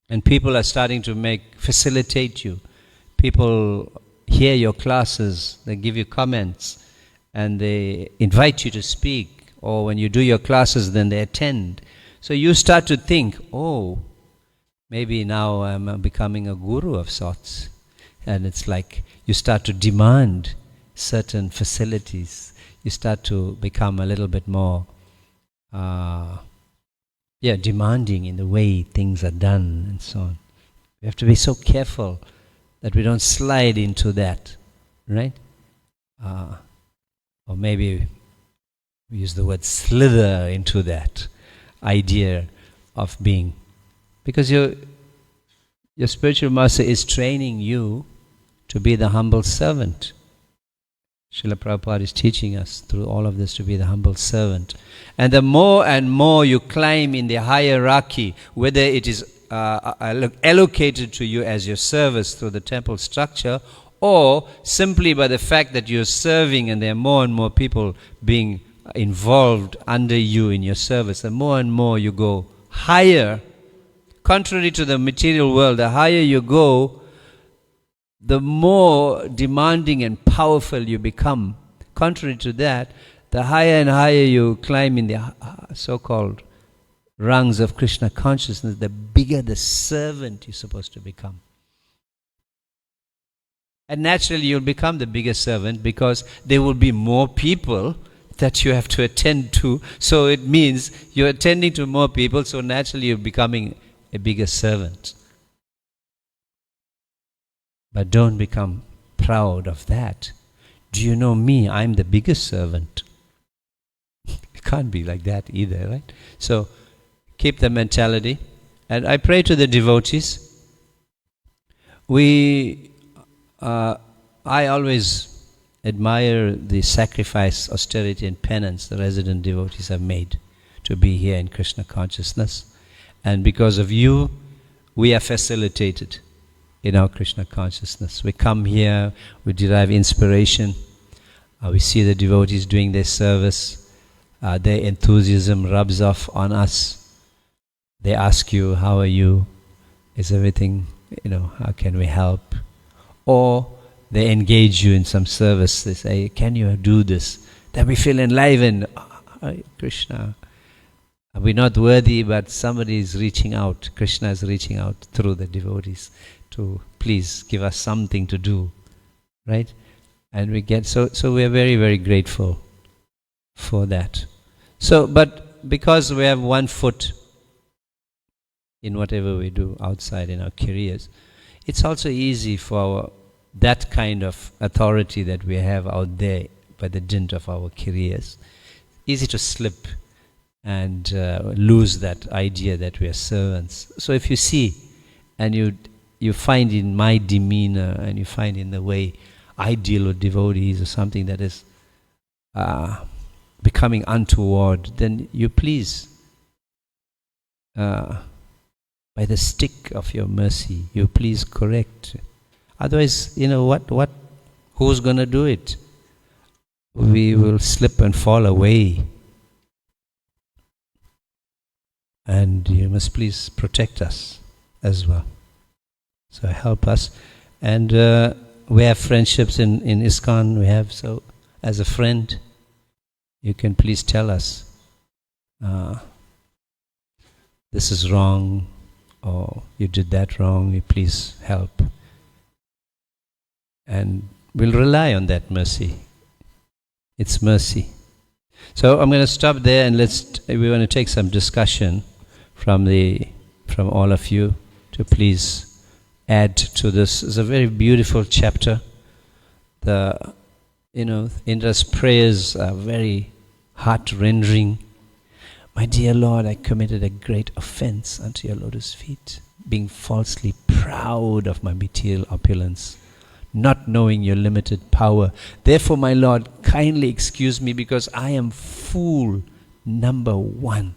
and people are starting to facilitate you. People hear your classes, they give you comments, and they invite you to speak, or when you do your classes, then they attend. So you start to think, oh, maybe now I'm becoming a guru of sorts. And it's like you start to demand certain facilities. You start to become a little bit more demanding in the way things are done and so on. We have to be so careful that we don't slide into that, right? Or maybe we use the word slither into that idea of being. Because your spiritual master is training you to be the humble servant. Srila Prabhupada is teaching us through all of this to be the humble servant. And the more and more you climb in the hierarchy, whether it is allocated to you as your service through the temple structure, or simply by the fact that you're serving and there are more and more people being involved under you in your service, the more and more you go higher, contrary to the material world, the higher you go, the more demanding and powerful you become. Contrary to that, the higher and higher you climb in the so-called rungs of Krishna consciousness, the bigger the servant you're supposed to become. And naturally you'll become the biggest servant because there will be more people that you have to attend to. So it means you're attending to more people, so naturally you're becoming a bigger servant. But don't become proud of that. Do you know me? I'm the biggest servant. It can't be like that either, right? So keep the mentality. And I pray to the devotees. I always admire the sacrifice, austerity and penance the resident devotees have made to be here in Krishna consciousness. And because of you, we are facilitated in our Krishna consciousness. We come here, we derive inspiration, we see the devotees doing their service, their enthusiasm rubs off on us. They ask you, how are you? Is everything, how can we help? Or they engage you in some service. They say, can you do this? Then we feel enlivened. Oh, Krishna, we're not worthy, but somebody is reaching out. Krishna is reaching out through the devotees to please give us something to do, right? And we get, so we are very, very grateful for that. So, but because we have one foot in whatever we do outside in our careers, it's also easy for that kind of authority that we have out there by the dint of our careers, easy to slip and lose that idea that we are servants. So if you see and you find in my demeanor and you find in the way I deal with devotees or something that is becoming untoward, then you please, by the stick of your mercy, you please correct. Otherwise, who's going to do it? We will slip and fall away. And you must please protect us as well. So help us. And we have friendships in ISKCON. We have, so as a friend, you can please tell us, this is wrong, or you did that wrong, you please help. And we'll rely on that mercy. It's mercy. So I'm going to stop there, and we want to take some discussion from all of you to please add to this. It's a very beautiful chapter. Indra's prayers are very heart-rendering. My dear Lord, I committed a great offense unto your lotus feet, being falsely proud of my material opulence, not knowing your limited power. Therefore, my Lord, kindly excuse me, because I am fool number one.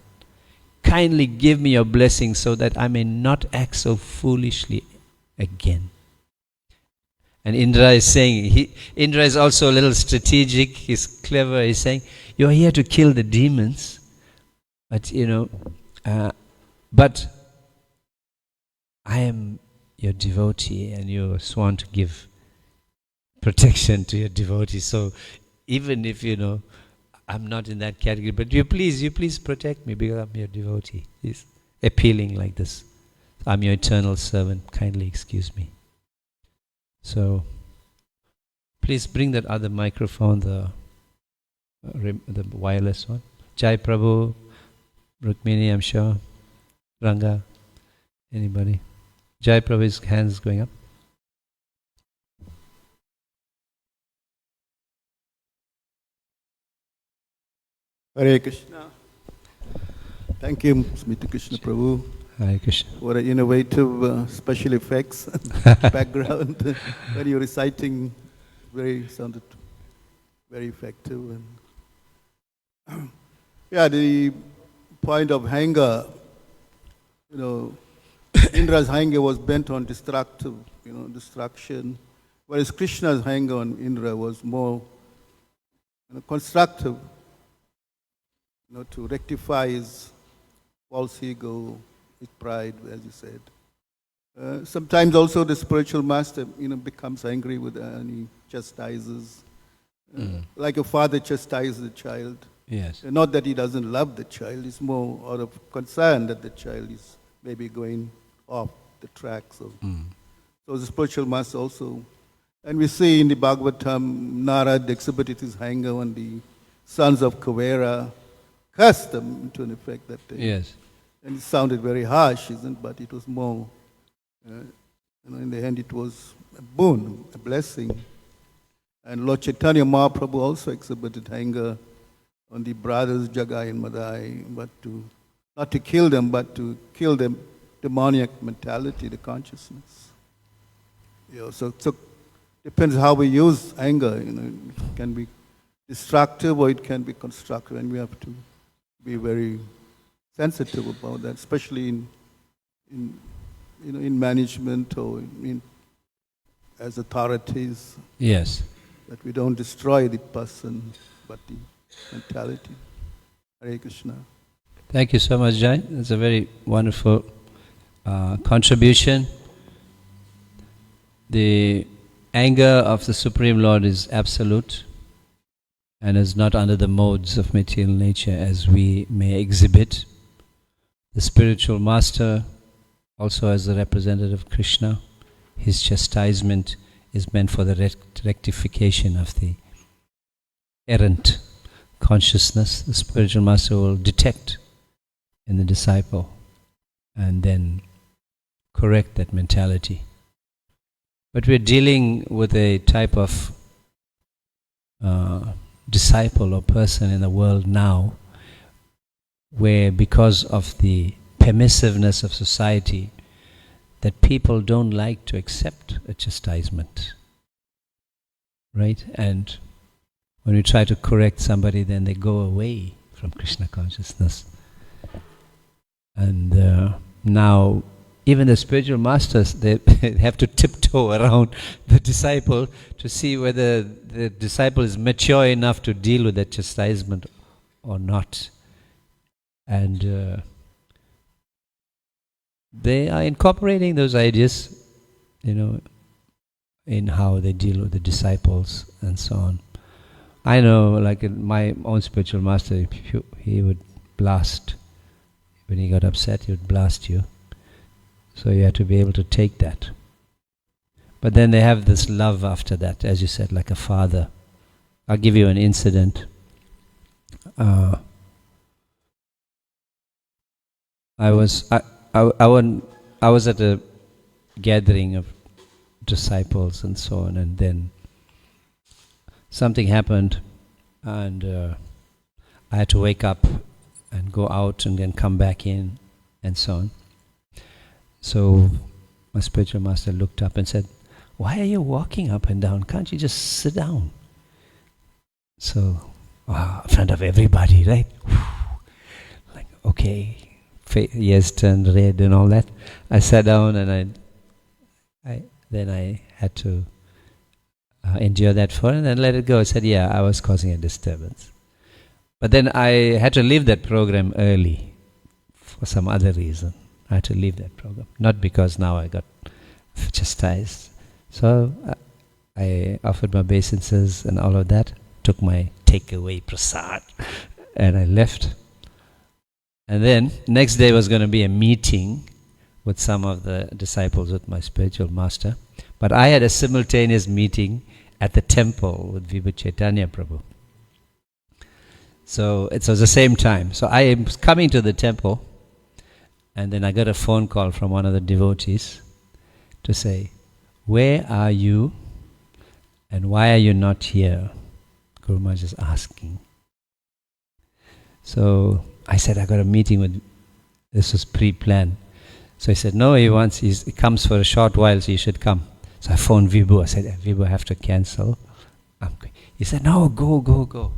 Kindly give me your blessing so that I may not act so foolishly again. And Indra is saying, Indra is also a little strategic, he's clever, he's saying, you're here to kill the demons, but I am your devotee and you sworn to give protection to your devotee. So even if, I'm not in that category, but you please protect me because I'm your devotee. He's appealing like this. I'm your eternal servant, kindly excuse me. So please bring that other microphone, the wireless one. Jai Prabhu, Rukmini, I'm sure. Ranga, anybody? Jai Prabhu's hands going up. Hare Krishna. Thank you, Smita Krishna Prabhu. Hare Krishna. What an innovative special effects background when you're reciting. Very sounded very effective. And yeah, the point of anger, Indra's anger was bent on destruction, whereas Krishna's anger on Indra was more constructive, to rectify his false ego, his pride, as you said. Sometimes also the spiritual master, becomes angry with and he chastises, like a father chastises the child. Yes. Not that he doesn't love the child; it's more out of concern that the child is maybe going off the track. So the spiritual master also, and we see in the Bhagavatam, Narad exhibited his anger when the sons of Kuvera cursed them to an effect that day. Yes. And it sounded very harsh, isn't it? But it was more, in the end it was a boon, a blessing. And Lord Chaitanya Mahaprabhu also exhibited anger on the brothers Jagai and Madai, but not to kill them, but to kill the demoniac mentality, the consciousness. So depends how we use anger. It can be destructive or it can be constructive, and we have to be very sensitive about that, especially in management or as authorities. Yes. That we don't destroy the person, but the mentality. Hare Krishna. Thank you so much, Jai. That's a very wonderful contribution. The anger of the Supreme Lord is absolute and is not under the modes of material nature as we may exhibit. The spiritual master, also as the representative of Krishna, his chastisement is meant for the rectification of the errant consciousness. The spiritual master will detect in the disciple and then correct that mentality. But we're dealing with a type of disciple or person in the world now where, because of the permissiveness of society, that people don't like to accept a chastisement, right? And when we try to correct somebody, then they go away from Krishna consciousness. And now, even the spiritual masters, they have to tiptoe around the disciple to see whether the disciple is mature enough to deal with that chastisement or not. And they are incorporating those ideas, in how they deal with the disciples and so on. I know, like in my own spiritual master, he would blast. When he got upset, he would blast you. So you have to be able to take that. But then they have this love after that, as you said, like a father. I'll give you an incident. I was at a gathering of disciples and so on, and then something happened, and I had to wake up and go out and then come back in and so on. So my spiritual master looked up and said, "Why are you walking up and down? Can't you just sit down?" So, in front of everybody, right? Like, okay, ears turned red and all that. I sat down and then I had to endure that for it and then let it go. I said, yeah, I was causing a disturbance. But then I had to leave that program early for some other reason. I had to leave that program, not because now I got chastised. So I offered my obeisances and all of that, took my takeaway prasad, and I left. And then next day was going to be a meeting with some of the disciples with my spiritual master. But I had a simultaneous meeting at the temple with Vibhu Chaitanya Prabhu. So it was the same time. So I was coming to the temple, and then I got a phone call from one of the devotees to say, "Where are you and why are you not here?" Guru Maharaj is asking. So I said, I got a meeting with, this was pre-planned. So he said, no, he comes for a short while, so you should come. So I phoned Vibhu. I said, Vibhu, I have to cancel. He said, no, go.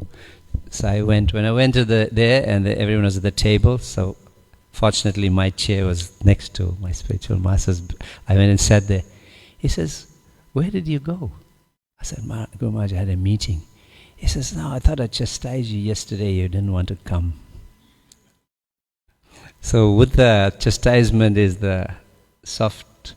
So I went. When I went to there, and everyone was at the table, so fortunately my chair was next to my spiritual master's. I went and sat there. He says, where did you go? I said, Guru Maharaj, I had a meeting. He says, no, I thought I chastised you yesterday, you didn't want to come. So with the chastisement is the soft,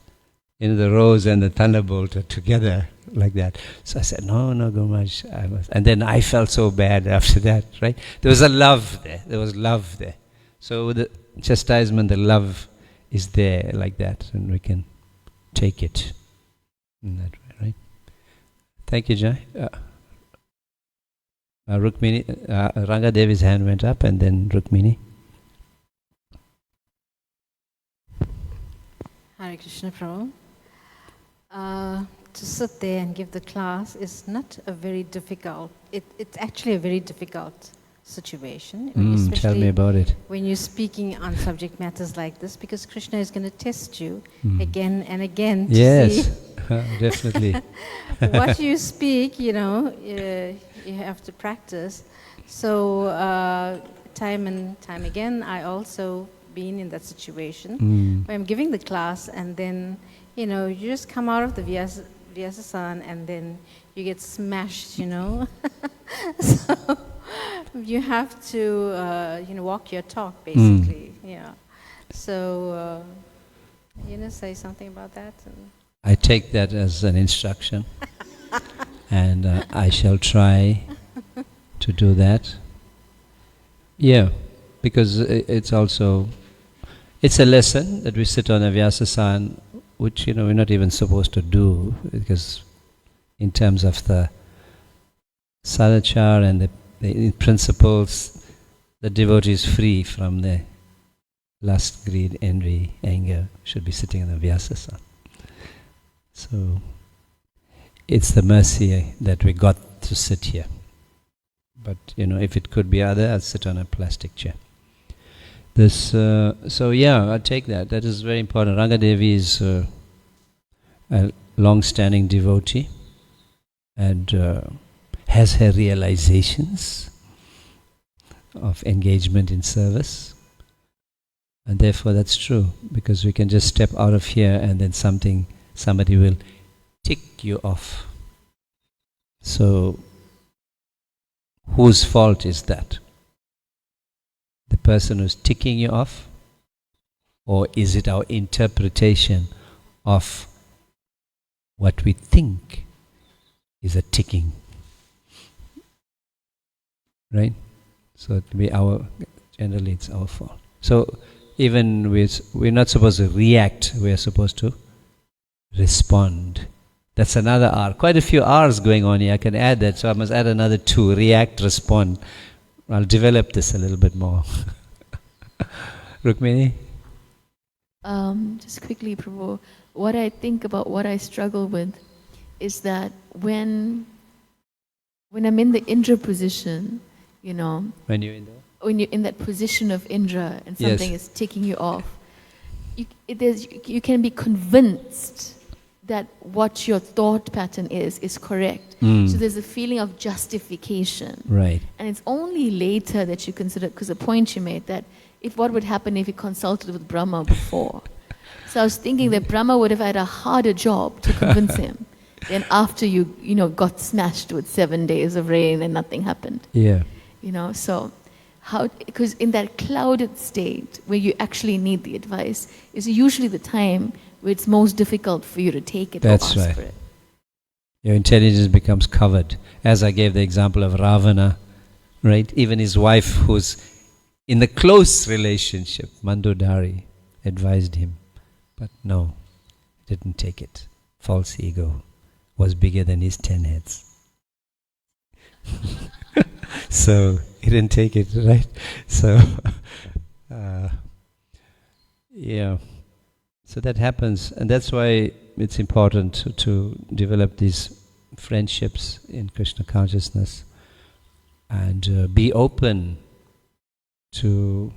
the rose and the thunderbolt are together like that. So I said, no, Guru Maharaj, I must. And then I felt so bad after that, right? There was a love there. There was love there. So with the chastisement, the love is there like that, and we can take it in that way, right? Thank you, Jai. Rukmini, Ranga Devi's hand went up, and then Rukmini. Hare Krishna, Prabhu. To sit there and give the class is not a very difficult, it's actually a very difficult situation. Tell me about it. When you're speaking on subject matters like this, because Krishna is going to test you again and again to see definitely. what you speak, you have to practice. So time and time again, I also been in that situation where I'm giving the class, and then you just come out of the Vyasa and then you get smashed, So you have to walk your talk, basically. Yeah. So say something about that. I take that as an instruction, and I shall try to do that. Yeah, because it's a lesson that we sit on a Vyasa, which we're not even supposed to do, because in terms of the sadachar and the principles, the devotee is free from the lust, greed, envy, anger, should be sitting on the Vyasa. So it's the mercy that we got to sit here. But if it could be other, I'll sit on a plastic chair. I'll take that. That is very important. Rangadevi is a long-standing devotee and has her realizations of engagement in service. And therefore that's true, because we can just step out of here and then somebody will tick you off. So whose fault is that? The person who's ticking you off? Or is it our interpretation of what we think is a ticking? Right? So generally it's our fault. So even we're not supposed to react, we're supposed to respond. That's another R. Quite a few R's going on here. I can add that, so I must add another 2. React, respond. I'll develop this a little bit more. Rukmini? Just quickly, Prabhu, what I think about what I struggle with is that when I'm in the Indra position, When you're in there? When you're in that position of Indra and something is taking you off, you can be convinced that what your thought pattern is correct. So there's a feeling of justification. Right. And it's only later that you consider, because the point you made, that what would happen if you consulted with Brahma before? So I was thinking that Brahma would have had a harder job to convince him than after you got smashed with 7 days of rain and nothing happened. Yeah. So because in that clouded state where you actually need the advice is usually the time where it's most difficult for you to take it. That's or ask right. for it. Your intelligence becomes covered. As I gave the example of Ravana, right? Even his wife, who's in the close relationship, Mandodari, advised him. But no, didn't take it. False ego was bigger than his 10 heads. So he didn't take it, right? So, So that happens, and that's why it's important to develop these friendships in Krishna consciousness and be open to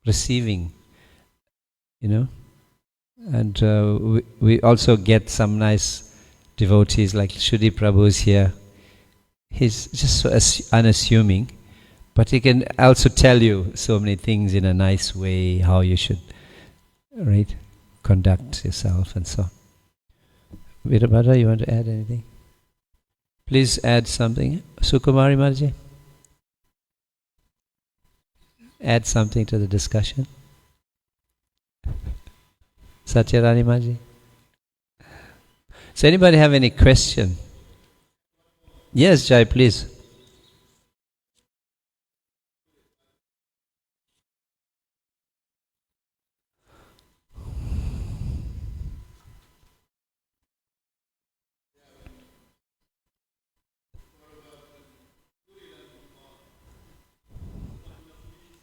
receiving, And we also get some nice devotees like Shuddhi Prabhu is here. He's just so unassuming, but he can also tell you so many things in a nice way, how you should, right, conduct yourself and so on. Virabhadra, you want to add anything? Please add something. Sukumari Marji, add something to the discussion. Satyarani Marji. So anybody have any question? Yes, Jai, please.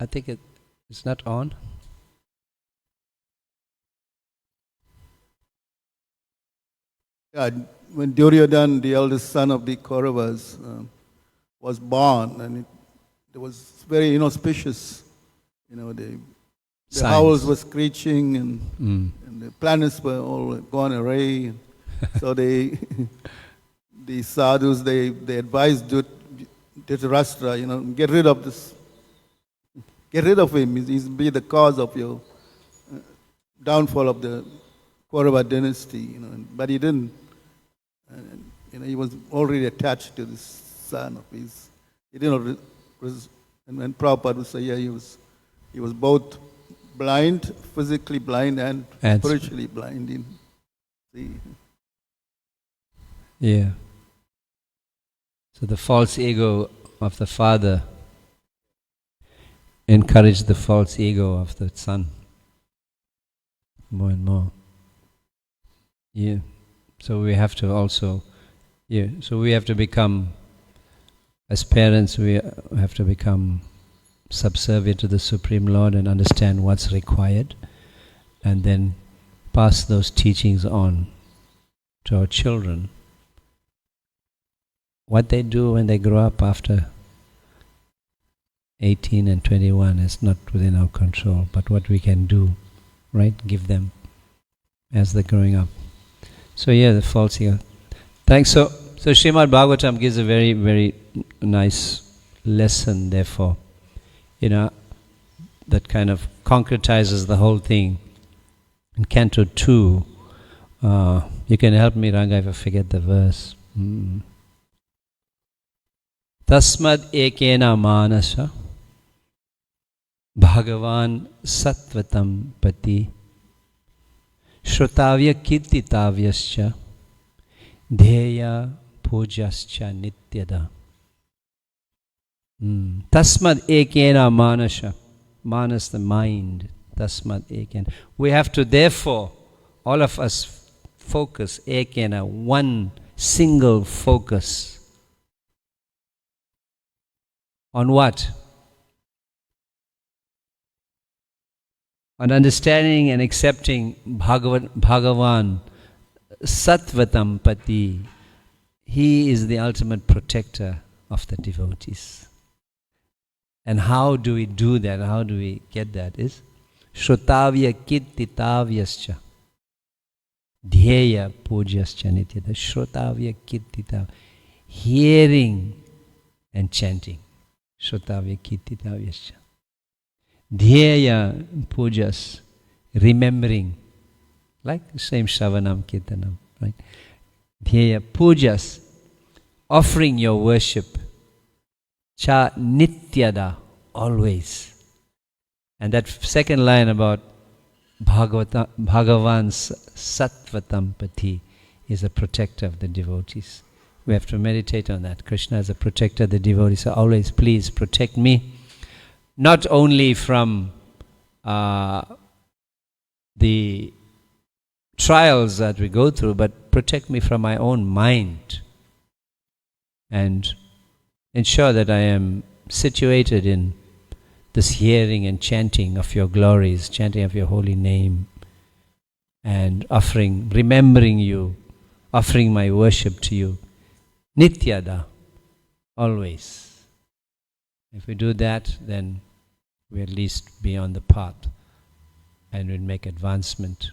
I think it's not on. Yeah, when Duryodhana, the eldest son of the Kauravas, was born, and it was very inauspicious. The owls were screeching, and the planets were all gone awry. So the sadhus, they advised Dhritarashtra, get rid of this, get rid of him. He's be the cause of your downfall of the Kaurava dynasty. But he didn't. And, he was already attached to this son of his. He didn't. And Prabhupada would say, yeah, he was both blind, physically blind, and spiritually blind. Yeah. So the false ego of the father encouraged the false ego of the son more and more. Yeah. So we have to also, so we have to become, as parents, we have to become subservient to the Supreme Lord and understand what's required, and then pass those teachings on to our children. What they do when they grow up after 18 and 21 is not within our control, but what we can do, right? Give them as they're growing up. So the false ego. Thanks. So Srimad Bhagavatam gives a very, very nice lesson, therefore, that kind of concretizes the whole thing. In Canto 2, you can help me, Ranga, if I forget the verse. Tasmad ekena manasa Bhagavan Sattvatam Pati Shrutavya Kirtitavyascha Dheya Pujascha Nityada. Tasmad ekena manasha. Manas, the mind. Tasmad ekena. We have to, therefore, all of us focus, ekena, one single focus. On what? On understanding and accepting Bhagavan Sattvatam Pati. He is the ultimate protector of the devotees. And how do we do that? How do we get that? Is Shrutavya Kirtitavyascha Dheya Pujascha Nityada. Shrutavya Kirtitavya. Hearing and chanting. Shrutavya Kirtitavyascha. Dheya Pujas. Remembering. Like the same Shravanam Kirtanam. Right? Dheya Pujas. Offering your worship. Cha Nityada, always. And that second line about Bhagavan's Sattvatam Pati is a protector of the devotees. We have to meditate on that. Krishna is a protector of the devotees. So always, please protect me, not only from the trials that we go through, but protect me from my own mind. And ensure that I am situated in this hearing and chanting of your glories, chanting of your holy name, and offering, remembering you, offering my worship to you. Nityada, always. If we do that, then we at least be on the path and we'll make advancement.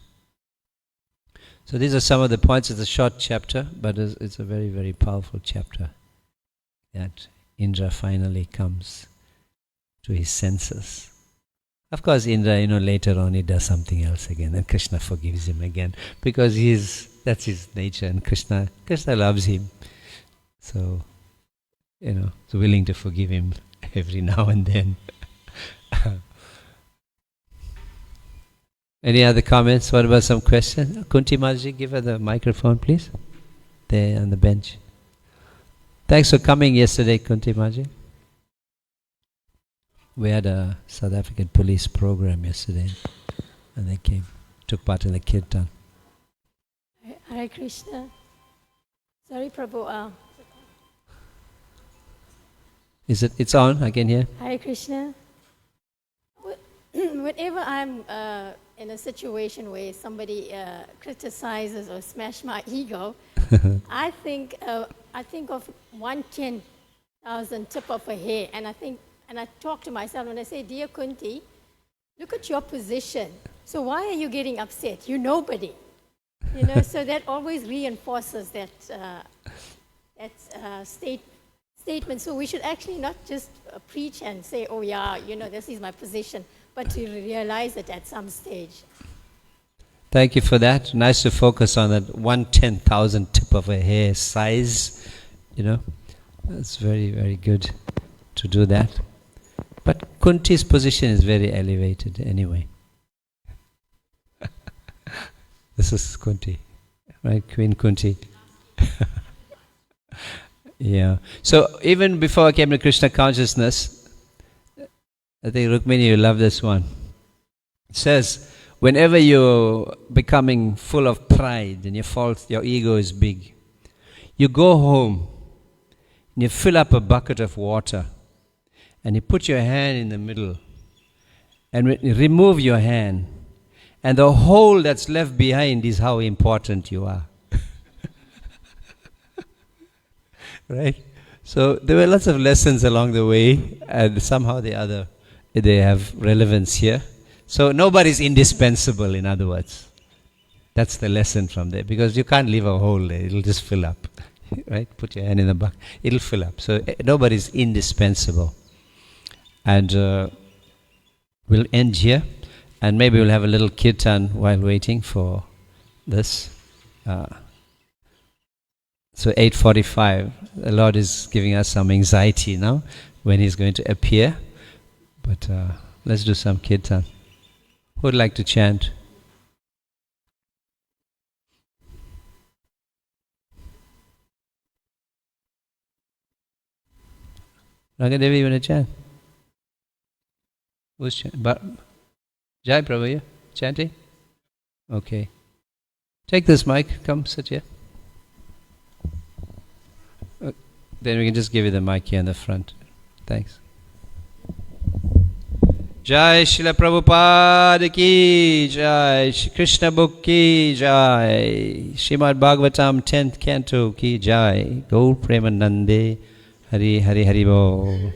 So these are some of the points. It's a short chapter, but it's a very, very powerful chapter. that Indra finally comes to his senses. Of course, Indra, later on he does something else again, and Krishna forgives him again, because that's his nature, and Krishna loves him. So, is willing to forgive him every now and then. Any other comments? What about some questions? Kunti Maji, give her the microphone, please. There on the bench. Thanks for coming yesterday, Kunti Maji. We had a South African police program yesterday, and they took part in the kirtan. Hare Krishna. Sorry, Prabhu. It's on? I can hear. Hare Krishna. Whenever I'm in a situation where somebody criticizes or smash my ego, I think of 1/10,000 tip of a hair, and I talk to myself and I say, dear Kunti, look at your position. So why are you getting upset? You're nobody. So that always reinforces that statement. So we should actually not just preach and say, oh yeah, this is my position, but to realize it at some stage. Thank you for that. Nice to focus on that 1/10,000 tip of a hair size. That's very, very good to do that. But Kunti's position is very elevated anyway. This is Kunti, right? Queen Kunti. Yeah. So even before I came to Krishna consciousness, I think Rukmini, you love this one. It says, whenever you're becoming full of pride and your ego is big, you go home and you fill up a bucket of water and you put your hand in the middle and remove your hand, and the hole that's left behind is how important you are. Right? So there were lots of lessons along the way, and somehow or the other they have relevance here. So nobody's indispensable, in other words. That's the lesson from there, because you can't leave a hole there, it'll just fill up. Right? Put your hand in the bucket, it'll fill up. So nobody's indispensable. And we'll end here, and maybe we'll have a little kirtan while waiting for this. So 8:45, the Lord is giving us some anxiety now when He's going to appear. But let's do some kirtan. Who would like to chant? Ragadevi, you want to chant? Who's chanting? Jai Prabhu, you chanting? Okay. Take this mic, come sit here. Then we can just give you the mic here in the front. Thanks. Jai Srila Prabhupada ki Jai, Krishna Book ki Jai, Srimad Bhagavatam 10th Canto ki Jai, Gaur Premanande, Hari Hari Hari Bo.